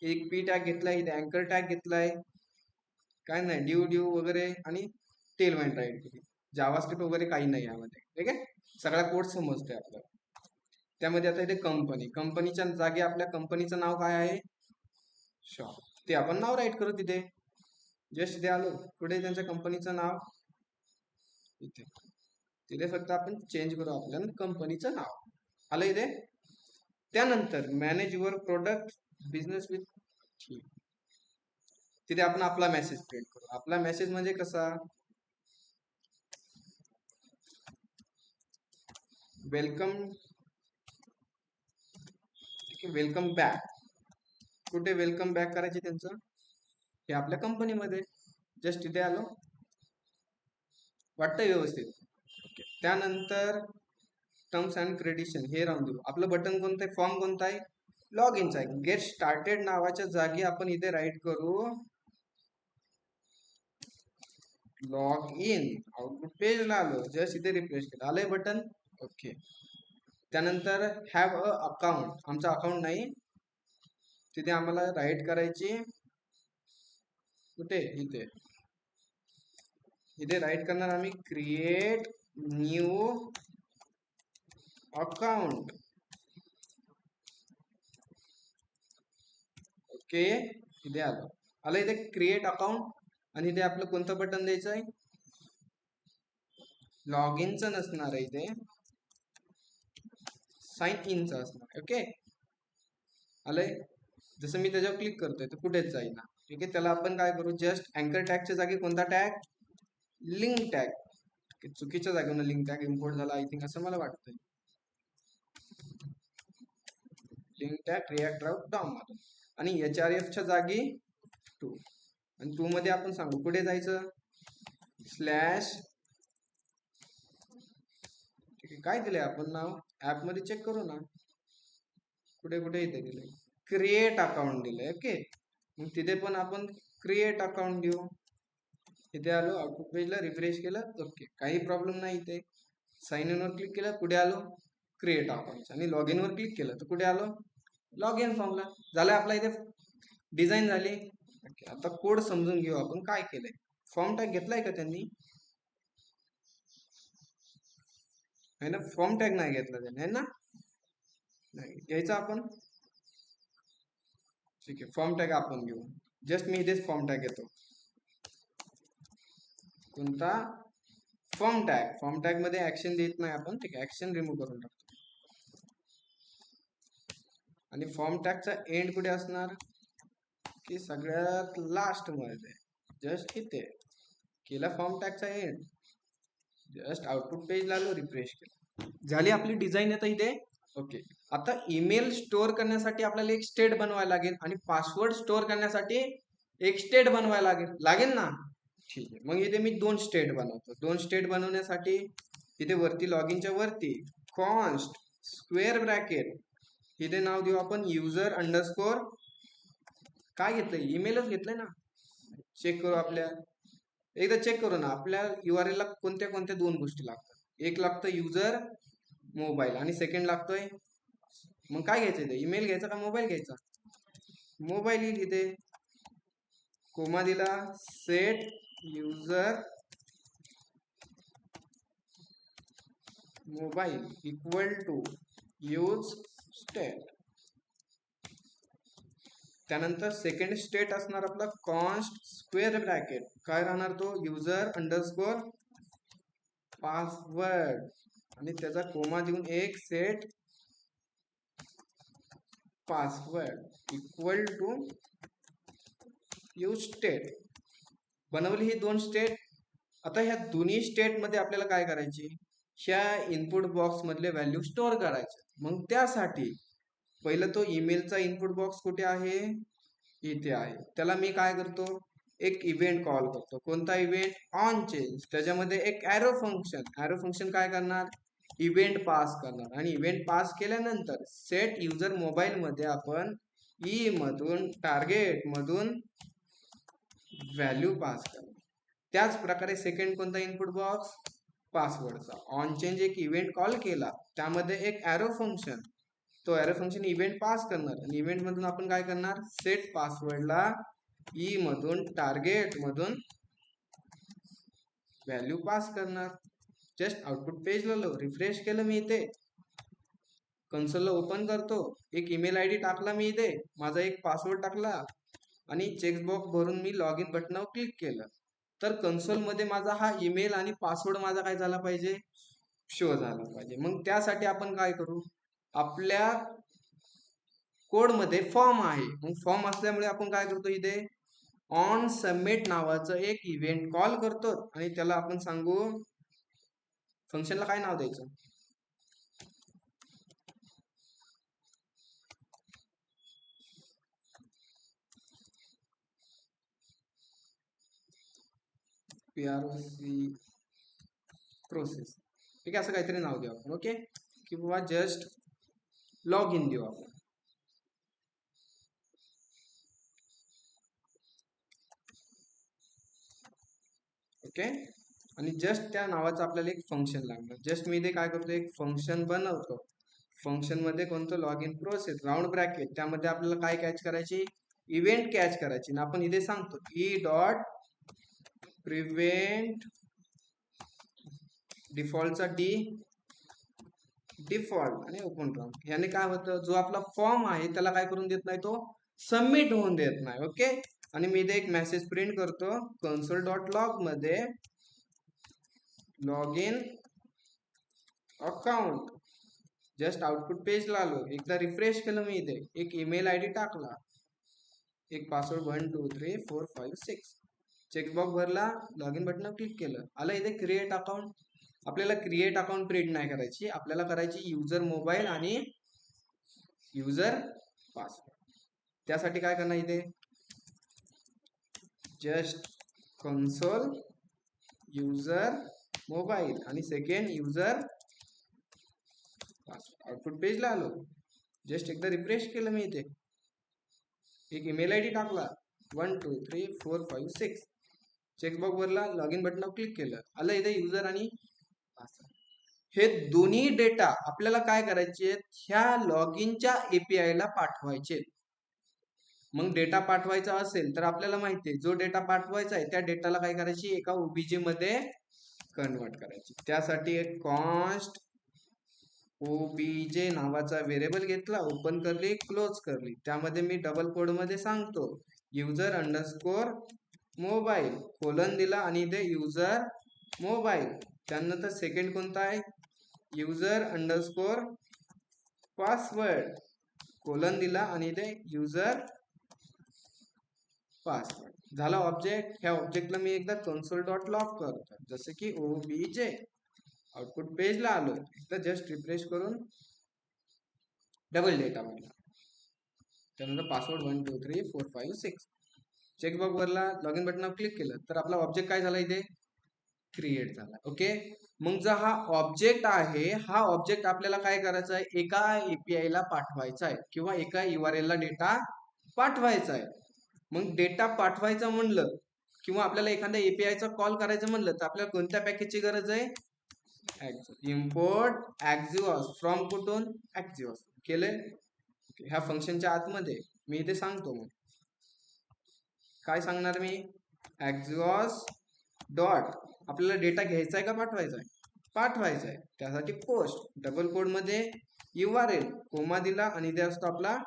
Speaker 1: एक पी टॅग घेतलाय, इथे अँकर टॅग घेतलाय, काय नाही ड्यू वगैरे, आणि टेल वाईन राईट केली. जावास्क्रिप्ट वगैरे काही नाही यामध्ये. ठीक आहे, सगळा कोड समजतोय आपल्याला. त्यामध्ये आता इथे कंपनीच्या जागी आपल्या कंपनीचं नाव काय आहे, शॉप. ते आपण नाव राईट करू तिथे. जस्ट इथे आलो, कुठे त्यांच्या कंपनीचं नाव, इथे तिथे फक्त आपण चेंज करू आपल्या कंपनीचं नाव. आलं इथे. त्यानंतर manage your product business with, तिथे आपण आपला मेसेज प्रिंट करू. आपला मेसेज म्हणजे कसा, वेलकम, वेलकम बॅक. कुठे वेलकम बॅक करायचे त्यांचं, हे आपल्या कंपनीमध्ये. जस्ट इथे आलो, वाटतं व्यवस्थित. ओके, त्यानंतर टर्म्स अँड कंडिशन हे राहून देऊ. आपलं बटन कोणतं आहे, फॉर्म कोणता आहे, लॉग इनचा आहे. गेट स्टार्टेड नावाच्या जागी आपण इथे राईट करू लॉग इन. आउटपुट पेजला आलो, जस्ट इथे रिफ्रेश केलं, आलंय बटन. ओके, त्यानंतर हॅव अ अकाउंट. आमचा अकाउंट नाही, तिथे आम्हाला राईट करायची, कुठे, इथे. इथे राईट करणार आम्ही क्रिएट न्यू अकाउंट. ओके, इथे आलं. आलं इथे क्रिएट अकाउंट. आणि इथे आपलं कोणतं बटन द्यायचं आहे, लॉग इनचं नसणार आहे, इथे साइन इनचं असणार. ओके, आलंय. जसं मी त्याच्यावर क्लिक करतोय तर कुठेच जाईना. ठीक आहे, त्याला आपण काय करू, जस्ट अँकर टॅगच्या जागी कोणता टॅग, लिंक टॅग. चुकीच्या जागेवर लिंक टॅग इम्पोर्ट झाला आय थिंक, असं मला वाटतंय. Link tag react route DOM. आणि HRF च्या जागी 2. आणि 2 मध्ये आपण सांगू कुठे जायचं, स्लॅश. ठीक आहे, काय दिलंय आपण नाव, ऍप मध्ये चेक करू ना, कुठे कुठे इथे दिलंय क्रिएट अकाउंट दिलंय. ओके, मग तिथे पण आपण क्रिएट अकाउंट देऊ. इथे आलो, आउटपुट पेजला रिफ्रेश केलं. ओके, काही प्रॉब्लेम नाही. इथे साइन इन वर क्लिक केलं, कुठे आलो, क्रिएट अकाउंट. आणि लॉग इन वर क्लिक केलं तर कुठे आलो, लॉग इन फॉर्मला. झालं आपला इथे डिझाईन झाली. ओके, आता कोड समजून घेऊ आपण काय केलंय. फॉर्म टॅग घेतलाय का त्यांनी, आहे ना. फॉर्म टॅग नाही घेतला त्यांनी, आहे ना, नाही घ्यायचा आपण. ठीक आहे, फॉर्म टॅग आपण घेऊ. जस्ट मी इथेच फॉर्म टॅग घेतो. कोणता, फॉर्म टॅग. फॉर्म टॅग मध्ये ऍक्शन देत नाही आपण. ठीक आहे, ऍक्शन रिमूव्ह करून टाकतो. आणि फॉर्म टॅगचा एंड कुठे असणार, की सगळ्यात लास्ट मध्ये. जस्ट इथे केला फॉर्म टॅगचा एंड. जस्ट आउटपुट पेजला आलो, रिफ्रेश केलं, झाली आपली डिझाईन येतं इथे. ओके, आता ईमेल स्टोअर करण्यासाठी आपल्याला एक स्टेट बनवायला लागेल आणि पासवर्ड स्टोअर करण्यासाठी एक स्टेट बनवायला लागेल ना. ठीक आहे, मग इथे मी 2 स्टेट बनवतो. 2 स्टेट बनवण्यासाठी इथे वरती लॉग इनच्या वरती कॉन्स्ट स्क्वेअर ब्रॅकेट, इथे नाव देऊ आपण युजर अंडरस्कोर. काय घेतलंय, ईमेलच घेतलंय ना. चेक करू आपल्या, एकदा चेक करू ना आपल्या URL ला कोणत्या कोणत्या 2 गोष्टी लागतात. एक लागतं युजर मोबाईल आणि सेकंड लागतोय, मग काय घ्यायचं इथे, ईमेल घ्यायचा का मोबाईल घ्यायचा, मोबाईल येईल. इथे कोमा दिला, set user mobile equal to use state. त्यानंतर सेकंड स्टेट असणार आपला कॉन्स्ट स्क्वेअर ब्रॅकेट. काय राहणार तो युजर अंडरस्कोर पासवर्ड आणि त्याचा कोमा देऊन एक set password equal to use state. बनवली ही दोन स्टेट. आता ह्या दोन्ही स्टेट मध्ये आपल्याला काय करायची, ह्या इनपुट बॉक्स मधले व्हॅल्यू स्टोअर करायचे. मग त्यासाठी पहिलं तो ईमेलचा इनपुट बॉक्स कुठे आहे, इथे आहे. त्याला मी काय करतो, एक इव्हेंट कॉल करतो. कोणता इव्हेंट, ऑन चेंज. त्याच्यामध्ये एक ॲरो फंक्शन. ॲरो फंक्शन काय करणार, इव्हेंट पास करणार. आणि इव्हेंट पास केल्यानंतर सेट युजर मोबाईल मध्ये आपण ई मधून टार्गेट मधून व्हॅल्यू पास करणार. त्याच प्रकारे सेकंड कोणता इनपुट बॉक्स, पासवर्डचा. ऑन चेंज एक इव्हेंट कॉल केला, त्यामध्ये एक ॲरो फंक्शन. तो ॲरो फंक्शन इव्हेंट पास करणार आणि इव्हेंट मधून आपण काय करणार, सेट पासवर्डला ई मधून टार्गेट मधून व्हॅल्यू पास करणार. जस्ट आउटपुट पेजला रिफ्रेश केलं मी इथे, कन्सोलला ओपन करतो, एक ईमेल आयडी टाकला मी इथे, माझा एक पासवर्ड टाकला आणि चेकबॉक्स भरून मी लॉग इन बटनावर क्लिक केलं, तर कन्सोल मध्ये माझा हा ईमेल आणि पासवर्ड माझा काय झाला पाहिजे, शो झाला पाहिजे. मग त्यासाठी आपण काय करू, आपल्या कोड मध्ये फॉर्म आहे. मग फॉर्म असल्यामुळे आपण काय करतो, इथे ऑन सबमिट नावाचं एक इव्हेंट कॉल करतो आणि त्याला आपण सांगू, फंक्शनला काय नाव द्यायचं, PROC प्रोसेस. ठीक आहे, असं काहीतरी नाव देऊ आपण. ओके, किंवा जस्ट लॉग इन देऊ आपण. ओके, आणि जस्ट त्या नावाचं आपल्याला एक फंक्शन लागणार. जस्ट मी इथे काय करतो, एक फंक्शन बनवतो. फंक्शन मध्ये कोणतं, log in process round bracket. त्यामध्ये आपल्याला काय कॅच करायची, इव्हेंट कॅच करायची. आणि आपण इथे सांगतो ई डॉट प्रिव्हेंट डिफॉल्टचा डिफॉल्ट आणि ओपन राऊंड. याने काय होतं, जो आपला फॉर्म आहे त्याला काय करून देत नाही, तो सबमिट होऊन देत नाही. ओके, आणि मी इथे एक मेसेज प्रिंट करतो, कन्सोल डॉट लॉग मध्ये log in account. Just output पेजला आलो, एकदा रिफ्रेश केलं मी इथे, एक ईमेल आयडी टाकला, एक पासवर्ड 1 2 3 4 5 6, चेकबॉक्स भरला, लॉग इन बटन क्लिक केलं, आलं इथे क्रिएट अकाउंट. आपल्याला क्रिएट अकाउंट प्रिंट नाही करायची, आपल्याला करायची युजर मोबाईल आणि युजर पासवर्ड. त्यासाठी काय करणार, इथे जस्ट कन्सोल युजर मोबाईल आणि सेकंड युजर पासवर्ड. आउटपुट पेजला आलो, जस्ट एकदा रिफ्रेश केलं मी इथे, एक ईमेल आयडी टाकला 1 2 3 4 5 6, चेकबॉक्स वरला, लॉग इन बटनावर क्लिक केलं, आलं इथे युजर आणि पासवर्ड. हे दोन्ही डेटा आपल्याला काय करायचे, ह्या लॉग इनच्या एपीआय ला पाठवायचे. मग डेटा पाठवायचा असेल तर आपल्याला माहिती आहे, जो डेटा पाठवायचा आहे त्या डेटाला काय करायची, एका ओबीजे मध्ये कन्वर्ट करायची. त्यासाठी एक कॉन्स्ट ओबीजे नावाचा व्हेरिएबल घेतला, ओपन करली, क्लोज करली. त्यामध्ये मी डबल कोड मध्ये सांगतो युजर अंडरस्कोर मोबाईल कोलन दिला आणि इथे युजर मोबाईल. त्यानंतर सेकंड कोणता आहे, युजर अंडरस्कोर पासवर्ड कोलन दिला आणि इथे युजर पासवर्ड. झाला ऑब्जेक्ट. ह्या ऑब्जेक्टला मी एकदा कन्सोल डॉट लॉग करतो, जसे की ओबीजे. आउटपुट पेजला आलो, एकदा जस्ट रिफ्रेश करून डबल डेटा भरला, त्यानंतर पासवर्ड 1 2 3 4 5 6, चेकबॉक्स वरला, लॉग इन बटनावर क्लिक केलं, तर आपला ऑब्जेक्ट काय झाला, इथे क्रिएट झाला. ओके, मग जो हा ऑब्जेक्ट आहे, हा ऑब्जेक्ट आपल्याला काय करायचा आहे, एका एपीआय ला पाठवायचा आहे किंवा एका यूआरएल ला डेटा पाठवायचा आहे. मग डेटा पाठवायचा म्हणलं किंवा आपल्याला एखाद्या एपीआय चा कॉल करायचं म्हणलं तर आपल्याला कोणत्या पॅकेजची गरज आहे, इम्पोर्ट एक्झिओस फ्रॉम, कुठून, एक्झिओस केले. ह्या फंक्शनच्या आतमध्ये मी इथे सांगतो, मग काय सांगणार मी, एक्झिओस डॉट आपल्याला डेटा घ्यायचा आहे का पाठवायचा आहे, पाठवायचं आहे, त्यासाठी पोस्ट डबल कोड मध्ये URL कोमा दिला आणि इथे असतो आपला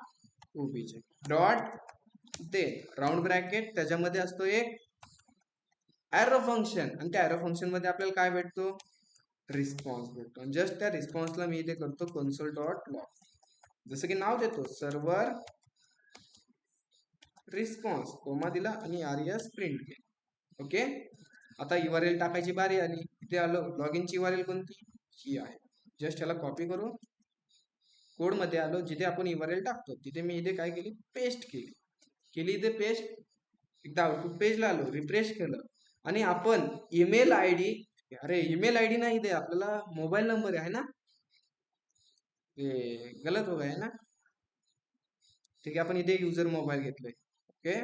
Speaker 1: ओबीजे डॉट ते राऊंड ब्रॅकेट, त्याच्यामध्ये असतो एक एरो फंक्शन आणि त्या एरो फंक्शन मध्ये आपल्याला काय भेटतो, रिस्पॉन्स भेटतो. जस्ट त्या रिस्पॉन्सला मी इथे करतो कन्सोल डॉट लॉग, जसं की नाव देतो सर्व्हर रिस्पॉन्स कोमा दिला आणि RES प्रिंट केली. ओके, आता URL टाकायची बारी आली. इथे आलो, लॉग इनची URL कोणती ही आहे. जस्ट याला कॉपी करून कोड मध्ये आलो, जिथे आपण URL टाकतो तिथे मी इथे काय केली, पेस्ट केली इथे पेस्ट. एकदा आउटपुट पेजला आलो, रिफ्रेश केलं आणि आपण ईमेल आयडी, अरे ईमेल आयडी नाही, इथे आपल्याला मोबाईल नंबर आहे ना, ये गलत हो गया है ना. ठीक आहे, आपण इथे युजर मोबाईल घेतलोय. ओके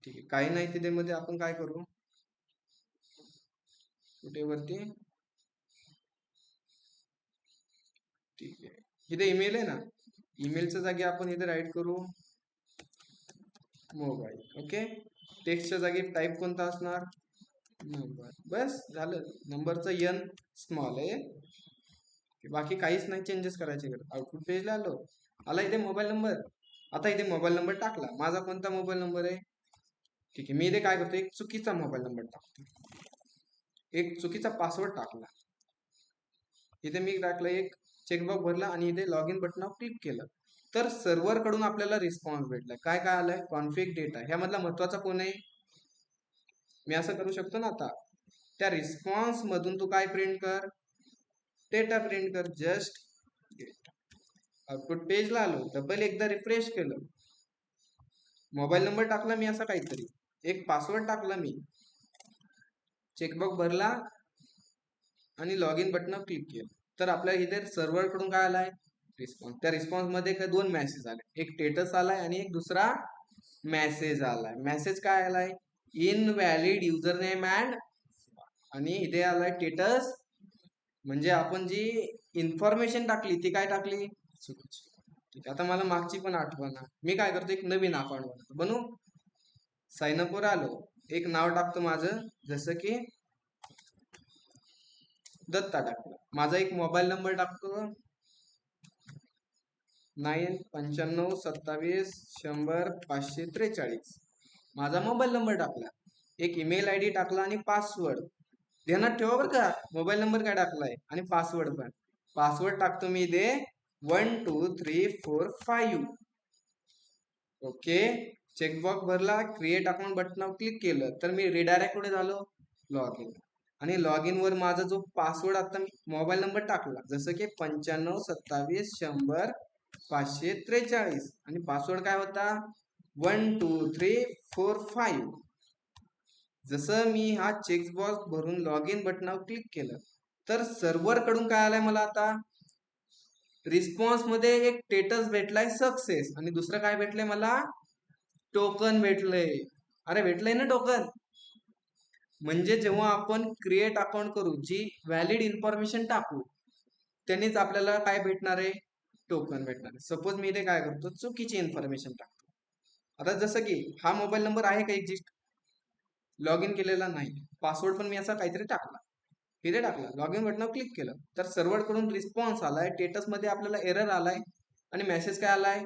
Speaker 1: ठीक आहे, काही नाही तिथे मध्ये आपण काय करू, कुठे वरती, ठीक आहे इथे ईमेल आहे ना, ईमेलच्या जागी आपण इथे राईट करू मोबाईल. ओके, टेक्स्टच्या जागी टाईप कोणता असणार, नंबर. बस झालं, नंबरचा N स्मॉल आहे, बाकी काहीच नाही चेंजेस करायचे. आउटपुट पेजला आलो, आला इथे मोबाईल नंबर. आता इथे मोबाईल नंबर टाकला, माझा कोणता मोबाईल नंबर आहे, ठीक आहे. मी इथे काय करतो, एक चुकीचा मोबाईल नंबर टाकतो, एक चुकीचा पासवर्ड टाकला. इथे मी टाकलं, एक चेकबॉक्स भरला आणि इथे लॉग इन बटनावर क्लिक केलं, तर सर्व्हर कडून आपल्याला रिस्पॉन्स भेटला. काय काय आलंय, कॉन्फिग डेटा. ह्यामधला महत्वाचा कोण आहे, मी असं करू शकतो ना, आता त्या रिस्पॉन्स मधून तू काय प्रिंट कर, डेटा प्रिंट कर. जस्ट आउटपुट पेजला आलो, डबल एकदा रिफ्रेश केलं, मोबाईल नंबर टाकला मी असा काहीतरी, एक पासवर्ड टाकला मी, चेकबॉक्स भरला आणि लॉग इन बटनावर क्लिक केलं, तर आपल्याला इथे सर्व्हर कडून काय आलाय, रिस्पॉन्स. त्या रिस्पॉन्स मध्ये काय दोन मेसेज आले, एक स्टेटस आलाय आणि एक दुसरा मेसेज आलाय. मेसेज काय आलाय, इनव्हॅलिड युजर नेम अँड, आणि इथे आलाय स्टेटस, म्हणजे आपण जी इन्फॉर्मेशन टाकली ती काय टाकली, चुकीची. ठीक, आता मला मागची पण आठवण, मी काय करतो, एक नवीन अकाउंट बनवू, साइन अप वर आलो, एक नाव टाकतो माझं, जसं की दत्ता टाकलं. माझा एक मोबाईल नंबर टाकतो 99527 100 543. माझा मोबाईल नंबर टाकला, एक ईमेल ID टाकला आणि पासवर्ड ध्यानात ठेवा बरं का, मोबाईल नंबर काय टाकलाय आणि पासवर्ड पण. पासवर्ड टाकतो मी इथे 12345. ओके, चेकबॉक्स भरला, क्रिएट अकाउंट बटनावर क्लिक केलं, तर मी रिडायरेक्ट कुठे झालो, लॉग इन. आणि लॉग इन वर माझा जो पासवर्ड, आता मी मोबाईल नंबर टाकला जसं की 9527 100 543 आणि पासवर्ड काय होता 12345. जसं मी हा चेकबॉक्स भरून लॉग इन बटनावर क्लिक केलं, तर सर्व्हर कडून काय आलंय मला, आता रिस्पॉन्स मध्ये एक स्टेटस भेटलाय सक्सेस, आणि दुसरं काय भेटलंय मला, टोकन भेटलंय. अरे भेटलंय ना टोकन, म्हणजे जेव्हा आपण क्रिएट अकाउंट करू, जी व्हॅलिड इन्फॉर्मेशन टाकू, त्यांनीच आपल्याला काय भेटणार आहे, टोकन भेटणार आहे. सपोज मी इथे काय करतो, चुकीची इन्फॉर्मेशन टाकतो. आता जसं की हा मोबाईल नंबर आहे का एक्झिस्ट, लॉग इन केलेला नाही, पासवर्ड पण मी असा काहीतरी टाकला, इथे टाकला, लॉग इन बटनावर क्लिक केलं, तर सर्व्हर कडून रिस्पॉन्स आलाय, स्टेटस मध्ये आपल्याला एरर आलाय आणि मेसेज काय आलाय,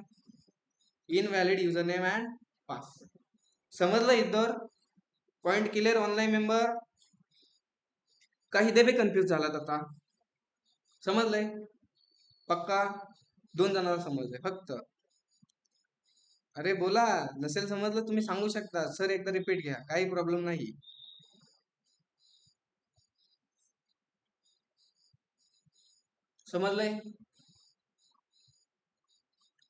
Speaker 1: invalid user name and password. समजलं इथं, पॉइंट क्लिअर ऑनलाईन मेंबर, काही इथे बी कन्फ्युज झालात आता, समजलंय पक्का, 2 जणांना समजलंय फक्त. अरे बोला, नसेल समजलं तुम्ही सांगू शकता, सर एकदा रिपीट घ्या, काही प्रॉब्लेम नाही. समजलंय,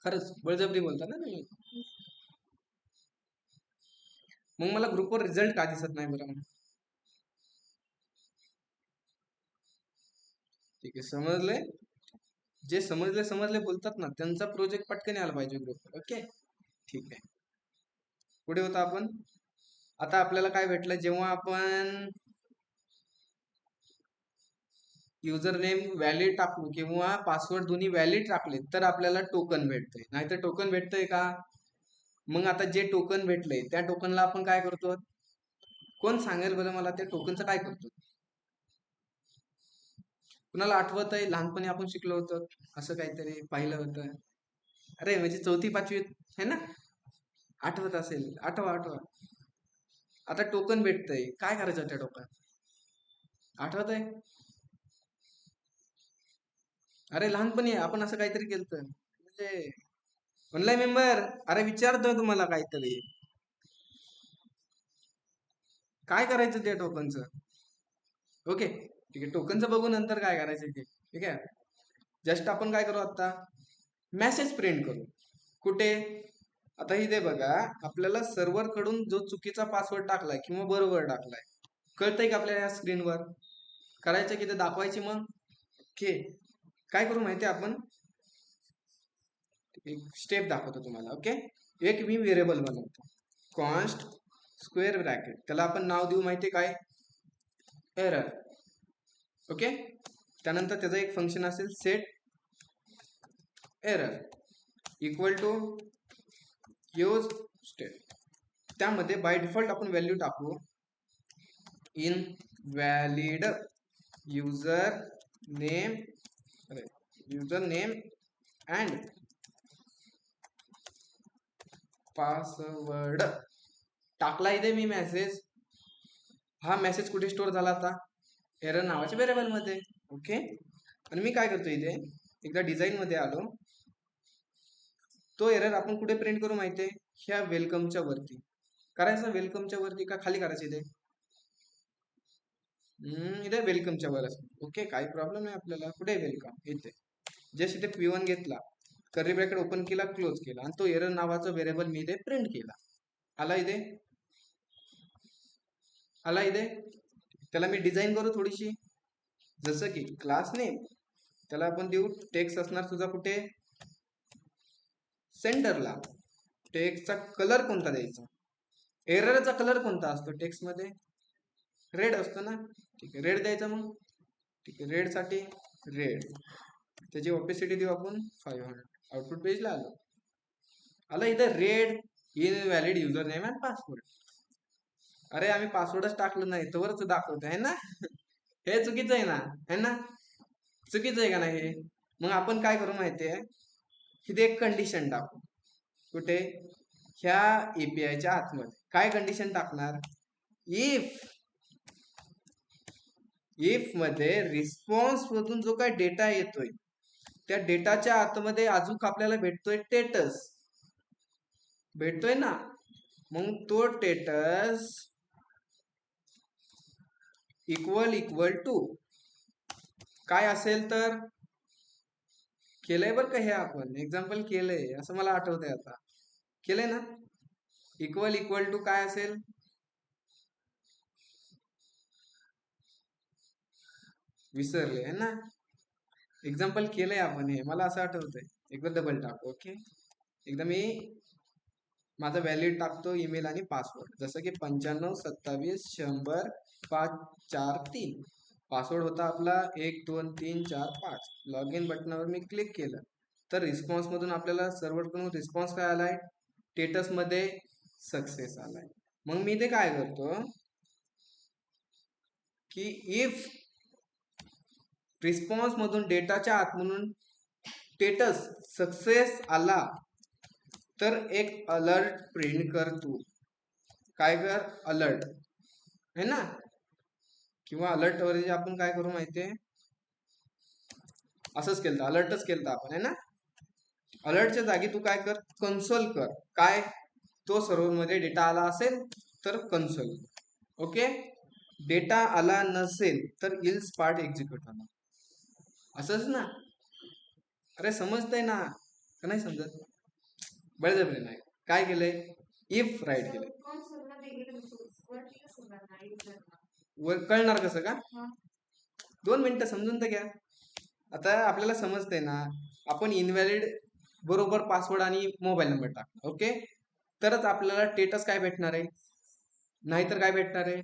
Speaker 1: खरंच बळजबरी बोलता ना तुम्ही, मग मला ग्रुपवर रिझल्ट का दिसत नाही बरं. ठीक आहे, समजलंय, जे समजले बोलतात ना, त्यांचा प्रोजेक्ट पटकन यायला पाहिजे ग्रुपवर. ओके ठीक आहे, पुढे होता आपण. आता आपल्याला काय भेटलं, जेव्हा आपण युजर नेम व्हॅलिड टाकू किंवा पासवर्ड दोन्ही व्हॅलिड टाकले, तर आपल्याला टोकन भेटतंय, नाहीतर टोकन भेटतंय का. मग आता जे टोकन भेटलंय त्या टोकनला आपण काय करतो, कोण सांगेल बरं मला, त्या टोकनचं काय करतो. कुणाला आठवत आहे लहानपणी आपण शिकलो होतो असं काहीतरी पाहिलं होतं? अरे म्हणजे चौथी पाचवी है ना, आठवत असेल, आठवा आठवा. आता टोकन भेटतंय, काय करायचं त्या टोकन? आठवत आहे? अरे लहानपणी आपण असं काहीतरी केलं म्हणजे ऑनलाईन मेंबर. अरे विचारतोय तुम्हाला काहीतरी, काय करायचं त्या टोकनचं? ओके ठीक आहे, टोकनचं बघू नंतर काय करायचं ते. ठीक आहे, जस्ट आपण काय करू आता, मेसेज प्रिंट करू. कुठे? आता इथे बघा, आपल्याला सर्व्हर कडून जो चुकीचा पासवर्ड टाकलाय किंवा बरोबर टाकलाय कळतंय का आपल्याला या स्क्रीनवर? करायचं की ते दाखवायची मग. ओके, काय करू माहितीये आपण, एक स्टेप दाखवतो तुम्हाला. ओके, एक मी व्हेरिएबल बनवतो, कॉन्स्ट स्क्वेअर ब्रॅकेट, त्याला आपण नाव देऊ माहितीये काय, एरर. ओके, त्यानंतर त्याचं एक फंक्शन असेल set error equal to use state. त्यामध्ये बाय डिफॉल्ट आपण व्हॅल्यू टाकू invalid user name and password. टाकला इथे मी मेसेज. हा मेसेज कुठे स्टोअर झाला आता, एरर नावाच्या व्हेरिएबल मध्ये. ओके, आणि मी काय करतो इथे, एकदा डिझाईन मध्ये आलो, तो एरर आपण कुठे प्रिंट करू माहितीये, ह्या वेलकमच्या वरती करायचं. वेलकमच्या वरती का खाली करायचं इथे? इथे वेलकमच्या वर असतो. ओके, काही प्रॉब्लेम नाही आपल्याला. कुठे वेलकम? इथे. जस्ट इथे P1 घेतला, कर्ली ब्रॅकेट ओपन केला, क्लोज केला, आणि तो एरर नावाचा व्हेरिएबल मी इथे प्रिंट केला. आला इथे, आला इथे. त्याला मी डिझाईन करू थोडीशी, जसं की क्लास नेम, त्याला आपण देऊ टेक्स्ट असणार तुझा कुठे, सेंटरला. टेक्स्टचा कलर कोणता द्यायचा, एररचा कलर कोणता असतो टेक्स्ट मध्ये, रेड असतो ना. ठीक आहे, रेड द्यायचा मग. ठीक आहे, रेड साठी रेड, त्याची ऑपेसिटी देऊ आपण 500. आउटपुट पेजला आलो. आलं इथं red invalid user name and password. अरे आम्ही पासवर्डच टाकलं नाही तोवरच दाखवत आहे ना. हे चुकीचं आहे ना, है ना, चुकीचं आहे का नाही हे? मग आपण काय करू माहितीये, इथे एक कंडिशन टाकू. कुठे? ह्या एपीआयच्या आतमध्ये. काय कंडिशन टाकणार, इफ मध्ये रिस्पॉन्स मधून जो काय डेटा येतोय त्या डेटाच्या आतमध्ये अजून आपल्याला भेटतोय टेटस, भेटतोय ना, मग तो टेटस इक्वल टू काय असेल तर, केलंय बरं का हे, आपण एक्झाम्पल केलंय असं मला आठवतंय आता, केलंय ना. इक्वल टू काय असेल, विसरले है ना, एक्झाम्पल केलंय आपण हे, मला असं आठवतंय. एकदा डबल टाकू. ओके, एकदा मी माझा व्हॅलिड टाकतो, ईमेल आणि पासवर्ड, जसं की 952701000543. पासवर्ड होता आपला 123445. लॉग इन बटनावर मी क्लिक केलं तर रिस्पॉन्स मधून आपल्याला सर्व्हरकडून रिस्पॉन्स काय आलाय, स्टेटस मध्ये सक्सेस आलाय. मग मी ते काय करतो की इफ रिस्पॉन्स मधून डेटाच्या आत म्हणून स्टेटस सक्सेस आला तर एक अलर्ट प्रिंट कर तू. काय कर, अलर्ट है ना, किंवा अलर्ट वर आपण काय करू माहितीये, असंच केलं, अलर्टच केलं आपण है ना. अलर्टच्या जागी तू काय कर, कन्सोल कर. काय, तो सर्व्हर मध्ये डेटा आला असेल तर कन्सोल. ओके, डेटा आला नसेल तर इल्स पार्ट एक्झिक्यूट होणार, असंच ना. अरे समजतंय ना का नाही समजत, बळजबरी नाही. काय केलंय, इफ राईट केलंय. वर कळणार कसं का, 2 मिनिटं समजून तर घ्या. आता आपल्याला समजतंय ना, आपण इनव्हॅलिड बरोबर पासवर्ड आणि मोबाईल नंबर टाक. ओके, तरच आपल्याला स्टेटस काय भेटणार आहे, नाहीतर काय भेटणार आहे,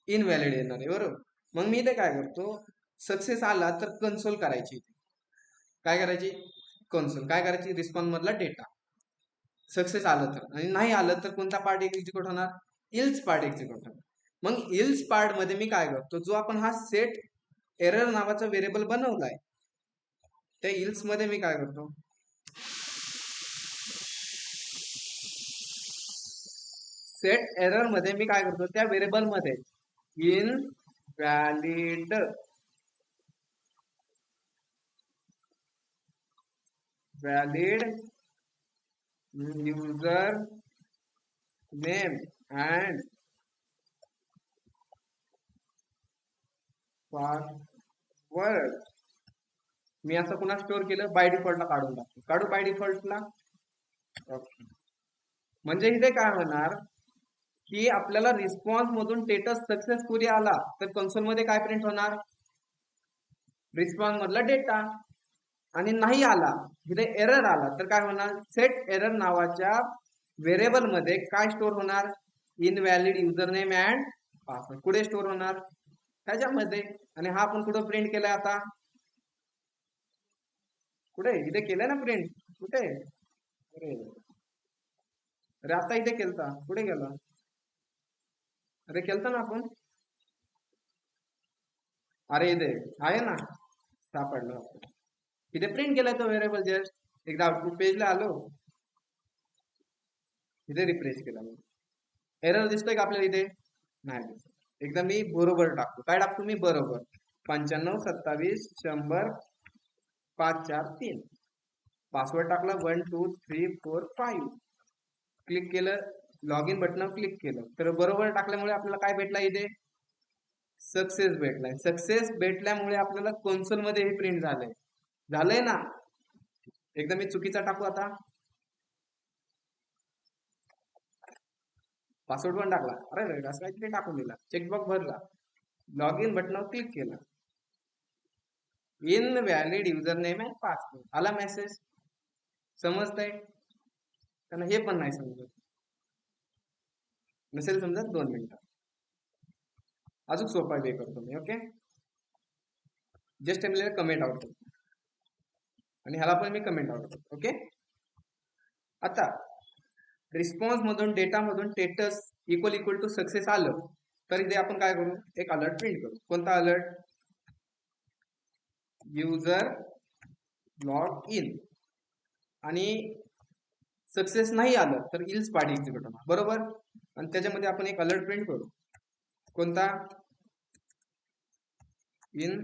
Speaker 1: इनव्हॅलिड येणार आहे, बरोबर. मग मी ते काय करतो, सक्सेस आला तर कन्सोल करायची. काय करायची, कन्सोल. काय करायची, रिस्पॉन्स मधला डेटा सक्सेस आलं तर, आणि नाही आलं तर कोणता पार्ट एक्झिक्यूट होणार, इल्स पार्ट एक्झिक्यूट होणार. मग इल्स पार्ट मध्ये मी काय करतो, जो आपण हा सेट एरर नावाचा व्हेरिएबल बनवलाय, त्या इल्स मध्ये मी काय करतो, सेट एरर मध्ये मी काय करतो, त्या व्हेरिएबल मध्ये invalid user name and password मी असं पुन्हा स्टोअर केलं, बाय डिफॉल्टला काढून टाकतो. काढू बाय डिफॉल्टला. ओके. म्हणजे इथे काय होणार की आपल्याला रिस्पॉन्स मधून स्टेटस सक्सेसफुली आला तर कन्सोल मध्ये काय प्रिंट होणार, रिस्पॉन्स मधला डेटा. आणि नाही आला, इथे एरर आला तर काय होणार, सेट एरर नावाच्या व्हेरिएबल मध्ये काय स्टोअर होणार, invalid user name and password कुठे स्टोअर होणार, त्याच्यामध्ये. आणि हा आपण कुठं प्रिंट केलाय आता, कुठे इथे केलंय ना प्रिंट, कुठे, अरे अरे आता इथे केलता, कुठे गेला, अरे केलता ना आपण, अरे इथे आहे ना, सापडलं. इथे प्रिंट केलाय तो व्हेरिएबल. जस्ट एकदा आउटपुट पेजला आलो, इथे रिफ्रेश केला, एरर दिसतोय का आपल्याला, इथे नाही दिसत. एकदा मी बरोबर टाकतो, काय टाकतो मी, बरोबर 95 27 100 5 4 3, पासवर्ड टाकला 1 2 3 4 5, क्लिक केलं, लॉग इन बटनावर क्लिक केलं, तर बरोबर टाकल्यामुळे आपल्याला काय भेटला, इथे सक्सेस भेटलाय. सक्सेस भेटल्यामुळे आपल्याला कन्सोल मध्ये हे प्रिंट झालंय, झालंय ना. एकदा मी चुकीचा टाकू आता, पासवर्ड पण टाकला, अरे असं काहीतरी टाकून दिला, चेकबॉक्स भरला, लॉग इन बटनावर क्लिक केलं, in valid user name and password आला मेसेज. समजतंय, कारण हे पण नाही समजत, नसेल समजत 2 मिनिटं, अजून सोपा वे करतो मी. ओके, जस्ट आपल्याला कमेंट आउट करतो आणि ह्याला पण मी कमेंट आउट करतो. ओके, आता रिस्पॉन्स मधून डेटा मधून status equal equal to success आलं तर इथे आपण काय करू, एक अलर्ट प्रिंट करू. कोणता अलर्ट, युजर लॉग इन. आणि सक्सेस नाही आलं तर इल्स पार्टी एक्झिक्यूट होणार, बरोबर. आणि त्याच्यामध्ये आपण एक अलर्ट प्रिंट करू, कोणता, इन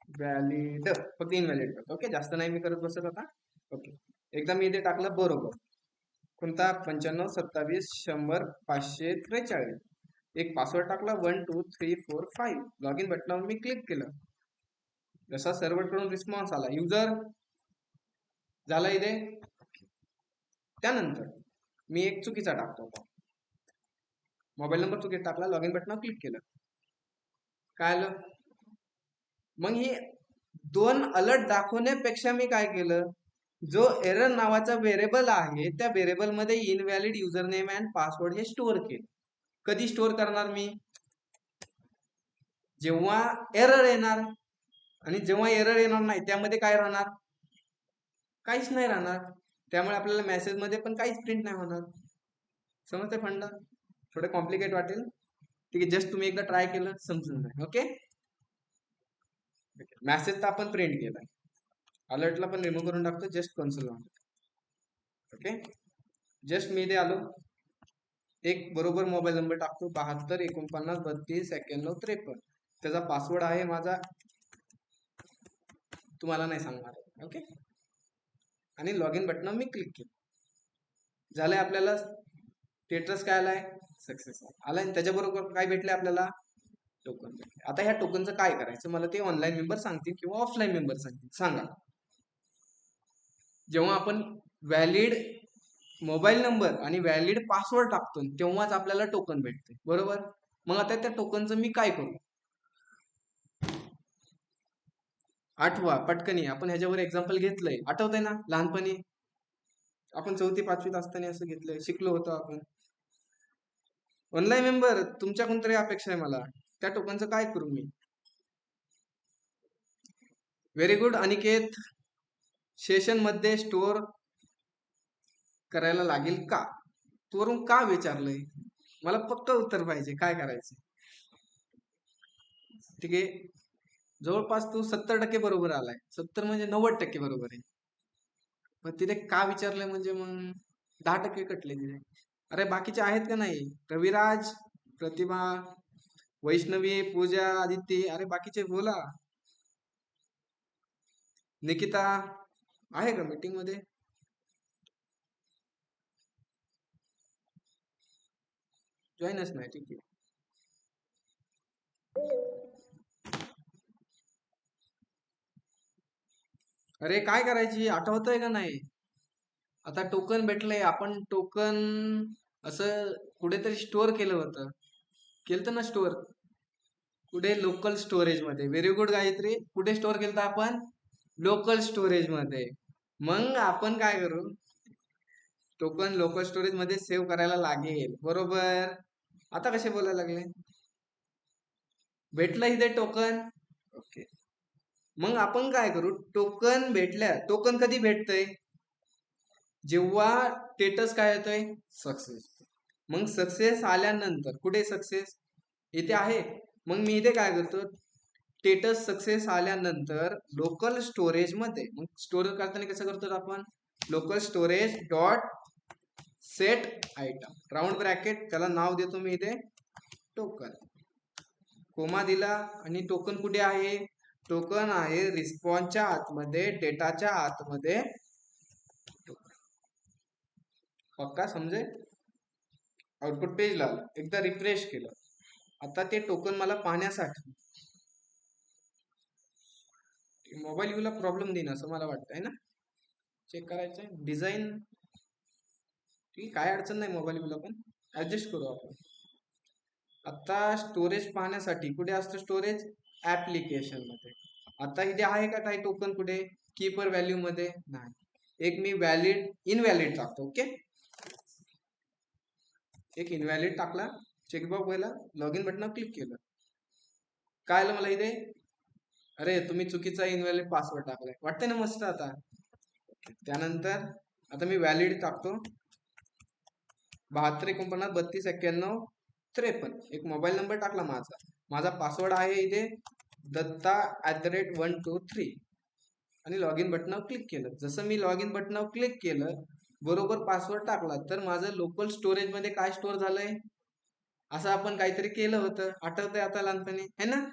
Speaker 1: व्हॅलिड, फक्त इनव्हॅलिड करतो. ओके, जास्त नाही मी करत बसत आता. ओके, एकदा मी इथे टाकलं बरोबर, कोणता 95 27 100 543, एक पासवर्ड टाकला 1 2 3 4 5, लॉग इन बटनावर मी क्लिक केलं, जसा सर्व्हर कडून रिस्पॉन्स आला, युजर झाला इथे. त्यानंतर मी एक चुकीचा टाकतो, मोबाईल नंबर चुकीचा टाकला, लॉग इन बटनावर क्लिक केलं, काय आलं, मग हे 2 अलर्ट दाखवण्यापेक्षा मी काय केलं, जो एरर नावाचा व्हेरिएबल आहे त्या व्हेरिएबल मध्ये invalid user name and password हे स्टोअर केले. कधी स्टोअर करणार मी, जेव्हा एरर येणार, आणि जेव्हा एरर येणार नाही त्यामध्ये काय राहणार, काहीच नाही राहणार. त्यामुळे आपल्याला मेसेज मध्ये पण काहीच प्रिंट नाही होणार. समजते फंडा, थोडं कॉम्प्लिकेट वाटेल, ठीक आहे, जस्ट तुम्ही एकदा ट्राय केलं समजून जाईल. ओके, मेसेज तर आपण प्रिंट केलाय, अलर्टला पण रिमूव्ह करून टाकतो, जस्ट कन्सोल. ओके, जस्ट मी इथे आलो, एक बरोबर मोबाईल नंबर टाकतो 72 49 32 91 53, त्याचा पासवर्ड आहे माझा, तुम्हाला नाही सांगणार. ओके, आणि log in button me click केलं, झालंय, आपल्याला स्टेटस काय आलाय, सक्सेस आलाय. आणि त्याच्याबरोबर काय भेटले आपल्याला, टोकन भेटले. आता ह्या टोकनचं काय करायचं, मला ते ऑनलाईन मेंबर सांगतील किंवा ऑफलाईन मेंबर सांगतील, सांगा. जेव्हा आपण व्हॅलिड मोबाईल नंबर आणि व्हॅलिड पासवर्ड टाकतो तेव्हाच आपल्याला टोकन भेटते, बरोबर. मग आता त्या टोकनचं मी काय करू, आठवा पटकनी. आपण ह्याच्यावर एक्झाम्पल घेतलंय, आठवतंय ना, लहानपणी आपण 4थी 5वीत असताना असं घेतलंय, शिकलो होतो आपण. ऑनलाईन मेंबर तुमच्याकडून तरी अपेक्षा आहे मला, त्या टोकनचं काय करू मी. व्हेरी गुड अनिकेत, सेशन मध्ये स्टोअर करायला लागेल का, वरून का विचारलंय, मला पक्क उत्तर पाहिजे, काय करायचं. ठीक आहे, जवळपास तू 70% बरोबर आलाय. 70 म्हणजे 90% बरोबर आहे. पण तिथे का विचारलंय म्हणजे मग 10% कटले तिथे. अरे बाकीचे आहेत का नाही? रविराज, प्रतिभा, वैष्णवी, पूजा, आदित्य, अरे बाकीचे बोला. निकिता आहे का मीटिंग मध्ये? जॉईनच नाही, ठीक आहे. अरे काय करायची, आठवतंय का नाही? आता टोकन भेटलंय, आपण टोकन असं कुठेतरी स्टोअर केलं होतं. केलं ना स्टोअर? कुठे? लोकल स्टोरेज मध्ये. Very good Gayatri. कुठे स्टोअर केलं आपण? लोकल स्टोरेज मध्ये. मग आपण काय करू? टोकन लोकल स्टोरेज मध्ये सेव्ह करायला लागेल, बरोबर? आता कसे बोलायला लागले? भेटलं इथे टोकन. ओके. मग आपण काय करू? टोकन भेटल्या, टोकन कधी भेटतंय? जेव्हा स्टेटस काय येतोय? सक्सेस. मग सक्सेस आल्यानंतर कुठे सक्सेस? इथे आहे. मग मी इथे काय करतो? स्टेटस सक्सेस आल्यानंतर लोकल स्टोरेज मध्ये, मग स्टोरेज करताना कसं करतो आपण? Local storage dot set item, round bracket, त्याला नाव देतो मी इथे टोकन, कोमा दिला. आणि टोकन कुठे आहे? टोकन आहे रिस्पॉन्सच्या आतमध्ये, डेटाच्या आतमध्ये. पक्का समजे? आउटपुट पेजला एकदा रिफ्रेश केलं, आता ते टोकन मला पाहण्यासाठी मोबाईल व्ह्यूला प्रॉब्लेम देईन असं मला वाटतं आहे ना. चेक करायचंय डिझाईन, ठीक, काय अडचण नाही. मोबाईल व्ह्यूला पण ऍडजस्ट करू आपण. आता स्टोरेज पाहण्यासाठी कुठे असतं स्टोरेज? ऍप्लिकेशन मध्ये. आता इथे आहे का काही टोकन? कुठे? कीपर व्हॅल्यू मध्ये नाही. एक मी व्हॅलिड इनव्हॅलिड टाकतो. ओके, एक इनव्हॅलिड टाकला, चेकबॉक्स व्हायला, लॉग इन बटनावर क्लिक केलं. काय आलं मला इथे? अरे तुम्ही चुकीचा इनव्हॅलिड पासवर्ड टाकलाय. वाटतंय ना मस्त आता. त्यानंतर आता मी व्हॅलिड टाकतो, 72 49 32 91 53. एक मोबाईल नंबर टाकला माझा, माझा पासवर्ड आहे इथे दत्ता@123 आणि लॉग इन बटनावर क्लिक केलं. जसं मी लॉग इन बटनावर क्लिक केलं, बरोबर पासवर्ड टाकला, तर माझं लोकल स्टोरेज मध्ये काय स्टोअर झालंय? असं आपण काहीतरी केलं होतं, आठवतंय आता लहानपणी, है ना?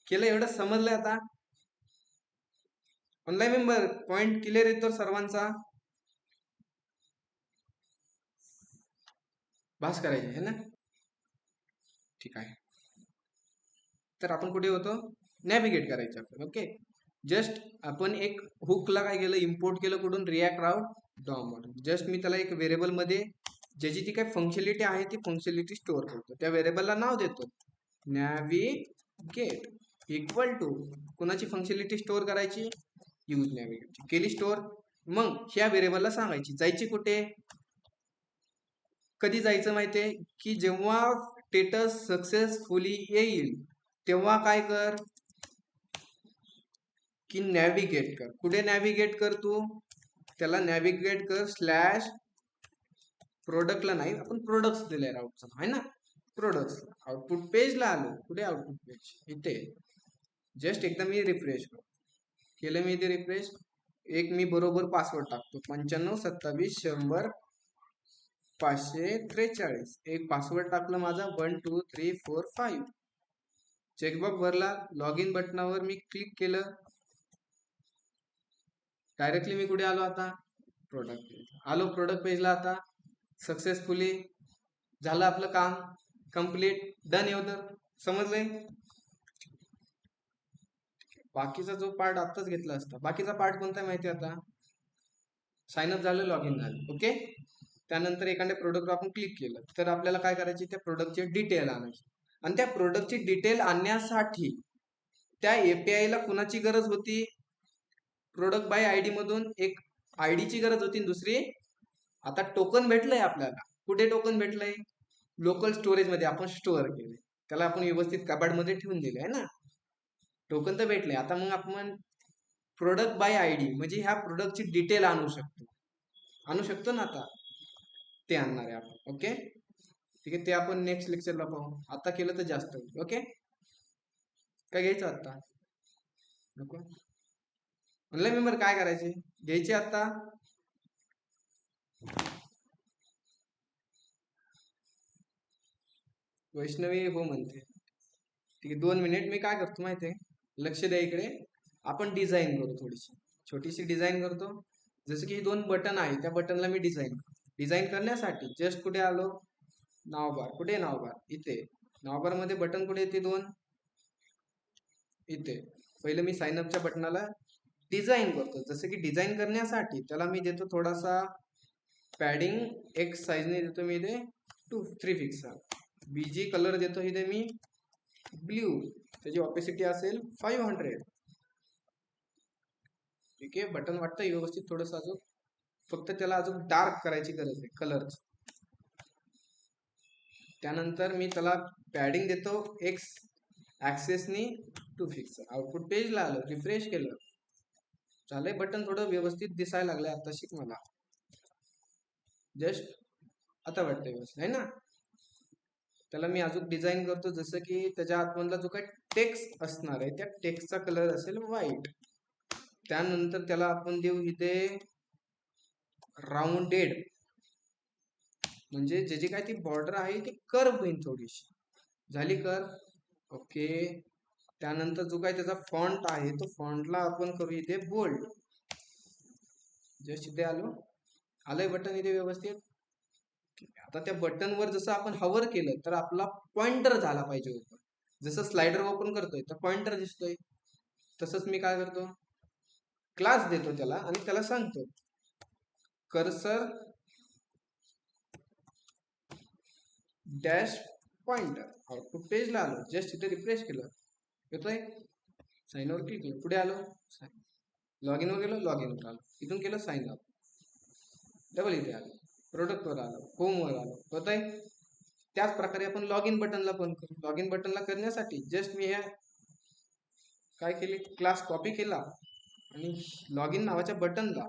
Speaker 1: केलं, एवढं समजलंय आता? ऑनलाईन मेंबर पॉइंट क्लिअर येतो सर्वांचा? भास करायची है ना? ठीक आहे. तर आपण कुठे होतो? नॅव्हिगेट करायचं आपण. ओके, जस्ट आपण एक हुकला काय केलं? इम्पोर्ट केलं. कुठून? रिॲक्ट राउट डॉम मॉडेल. जस्ट मी त्याला एक व्हेरिएबल मध्ये ज्याची जी काही फंक्शनलिटी आहे ती फंक्शनलिटी स्टोअर करतो. त्या व्हेरिएबलला नाव देतो नॅव्हिगेट इक्वल टू, कोणाची फंक्शनलिटी स्टोअर करायची? Use navigate. केली स्टोअर. मग ह्या व्हेरिएबलला सांगायची जायची कुठे? कधी जायचं माहितीये? की जेव्हा स्टेटस सक्सेसफुली येईल तेव्हा काय कर? की नॅव्हिगेट कर. कुठे नॅव्हिगेट कर तू? त्याला नॅव्हिगेट कर स्लॅश प्रोडक्टला नाही, आपण प्रोडक्ट्स दिले राऊटचा आहे ना, प्रोडक्ट्स. आउटपुट पेजला आलो. कुठे आउटपुट पेज? इथे. जस्ट एकदा मी रिफ्रेश केलं, मी इथे रिफ्रेश. एक मी बरोबर पासवर्ड टाकतो, 95 27 100 543. एक पासवर्ड टाकलं माझा 12345. चेकबॉक्स भरला, लॉग इन बटनावर मी क्लिक केलं, डायरेक्टली मी कुठे आलो आता? प्रोडक्ट पेज आलो. प्रोडक्ट पेजला आता सक्सेसफुली झालं आपलं काम, कम्प्लीट, डन. एवढं समजलंय? बाकीचा जो पार्ट आत्ताच घेतला असता, बाकीचा पार्ट कोणता माहिती आता? साइन अप झालं, लॉग इन झालं. ओके, त्यानंतर एखाद्या प्रोडक्टवर आपण क्लिक केलं तर आपल्याला काय करायची? त्या प्रोडक्टची डिटेल आणायची. आणि त्या प्रोडक्टची डिटेल आणण्यासाठी त्या एपीआय ला कुणाची गरज होती? प्रोडक्ट बाय आयडी मधून एक आयडी ची गरज होती. दुसरी, आता टोकन भेटलंय आपल्याला. कुठे टोकन भेटलंय? लोकल स्टोरेज मध्ये आपण स्टोअर केले, त्याला आपण व्यवस्थित कबाड मध्ये ठेवून दिले आहे ना. टोकन तर भेटले. आता मग आपण प्रोडक्ट बाय आयडी म्हणजे ह्या प्रोडक्टची डिटेल आणू शकतो. आणू शकतो ना आता? ते आणणार आहे आपण. ओके, ठीक आहे, ते आपण नेक्स्ट लेक्चरला पाहू. आता केलं तर जास्त होईल. ओके. काय घ्यायचं आता? नको. ऑनलाईन मेंबर काय करायचे? घ्यायचे आता. वैष्णवी हो म्हणते. ठीक आहे, 2 मिनिट. मी काय करतो माहितीये, लक्ष द्या इकडे. आपण डिझाईन करू थोडीशी, छोटीशी डिझाईन करतो. जसं की 2 बटन आहे, त्या बटनला मी डिझाईन करण्यासाठी जस्ट कुठे आलो, नावबार. कुठे नावबार? इथे. नावबार मध्ये बटन कुठे येते? 2 इथे. पहिलं मी साइन अपच्या बटनाला डिझाईन करतो. जसं की डिझाईन करण्यासाठी त्याला मी देतो थोडासा पॅडिंग, एक साईजने देतो मी इथे 3 पिक्सल. बीजी कलर देतो इथे मी ब्ल्यू, त्याची ऑपेसिटी असेल 500. ठीक आहे, बटन वाटतं व्यवस्थित. थोडंसं अजून, फक्त त्याला अजून डार्क करायची गरज आहे कलर. त्यानंतर मी त्याला पॅडिंग देतो एक्स ऍक्सेसनी 2 पिक्सल. आउटपुट पेजला आलं, रिफ्रेश केलं, झालंय. बटन थोडं व्यवस्थित दिसायला लागलंय आता शिक मला. जस्ट आता वाटतंय व्यवस्थित आहे ना. त्याला मी अजून डिझाईन करतो, जसं की त्याच्या आतमधला जो काही टेक्स्ट असणार आहे त्या टेक्स्टचा कलर असेल व्हाईट. त्यानंतर त्याला आपण देऊ इथे राऊंडेड, म्हणजे जे काय ती बॉर्डर आहे ती कर्व होईल थोडीशी. झाली कर्व? ओके. त्यानंतर जो काय त्याचा फॉन्ट आहे तो फॉन्टला आपण करू इथे बोल्ड. जस्ट इथे आलो, आलंय बटन इथे व्यवस्थित. आता त्या बटनवर जसं आपण हवर केलं तर आपला पॉइंटर झाला पाहिजे होता. जसं स्लायडर ओपन करतोय तर पॉइंटर दिसतोय, तसंच मी काय करतो, क्लास देतो त्याला आणि त्याला सांगतो कर्सर डॅश पॉइंटर. आउटपुट पेजला आलो, जस्ट इथे रिफ्रेश केलं, येतोय. साइन वर क्लिक केलं, पुढे आलो, लॉग इन वर गेलो, लॉग इन वर आलो, इथून केलं साइन अप, डबल इथे आलो, प्रोडक्ट वर आलो, होम वर आलो, होतंय. त्याच प्रकारे आपण लॉग इन बटनला पण करू. लॉग इन बटनला करण्यासाठी जस्ट मी ह्या काय केले, क्लास कॉपी केला आणि लॉग इन नावाच्या बटनला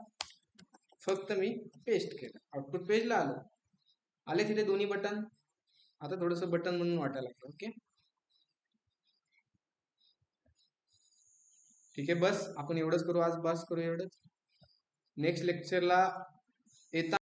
Speaker 1: फक्त मी पेस्ट केलं. आउटपुट पेजला आलो, आले तिथे दोन्ही बटन. आता थोडंसं बटन म्हणून वाटायला लागलं. ओके, ठीक आहे, बस आपण एवढंच करू आज, बस करू एवढंच. नेक्स्ट लेक्चरला येता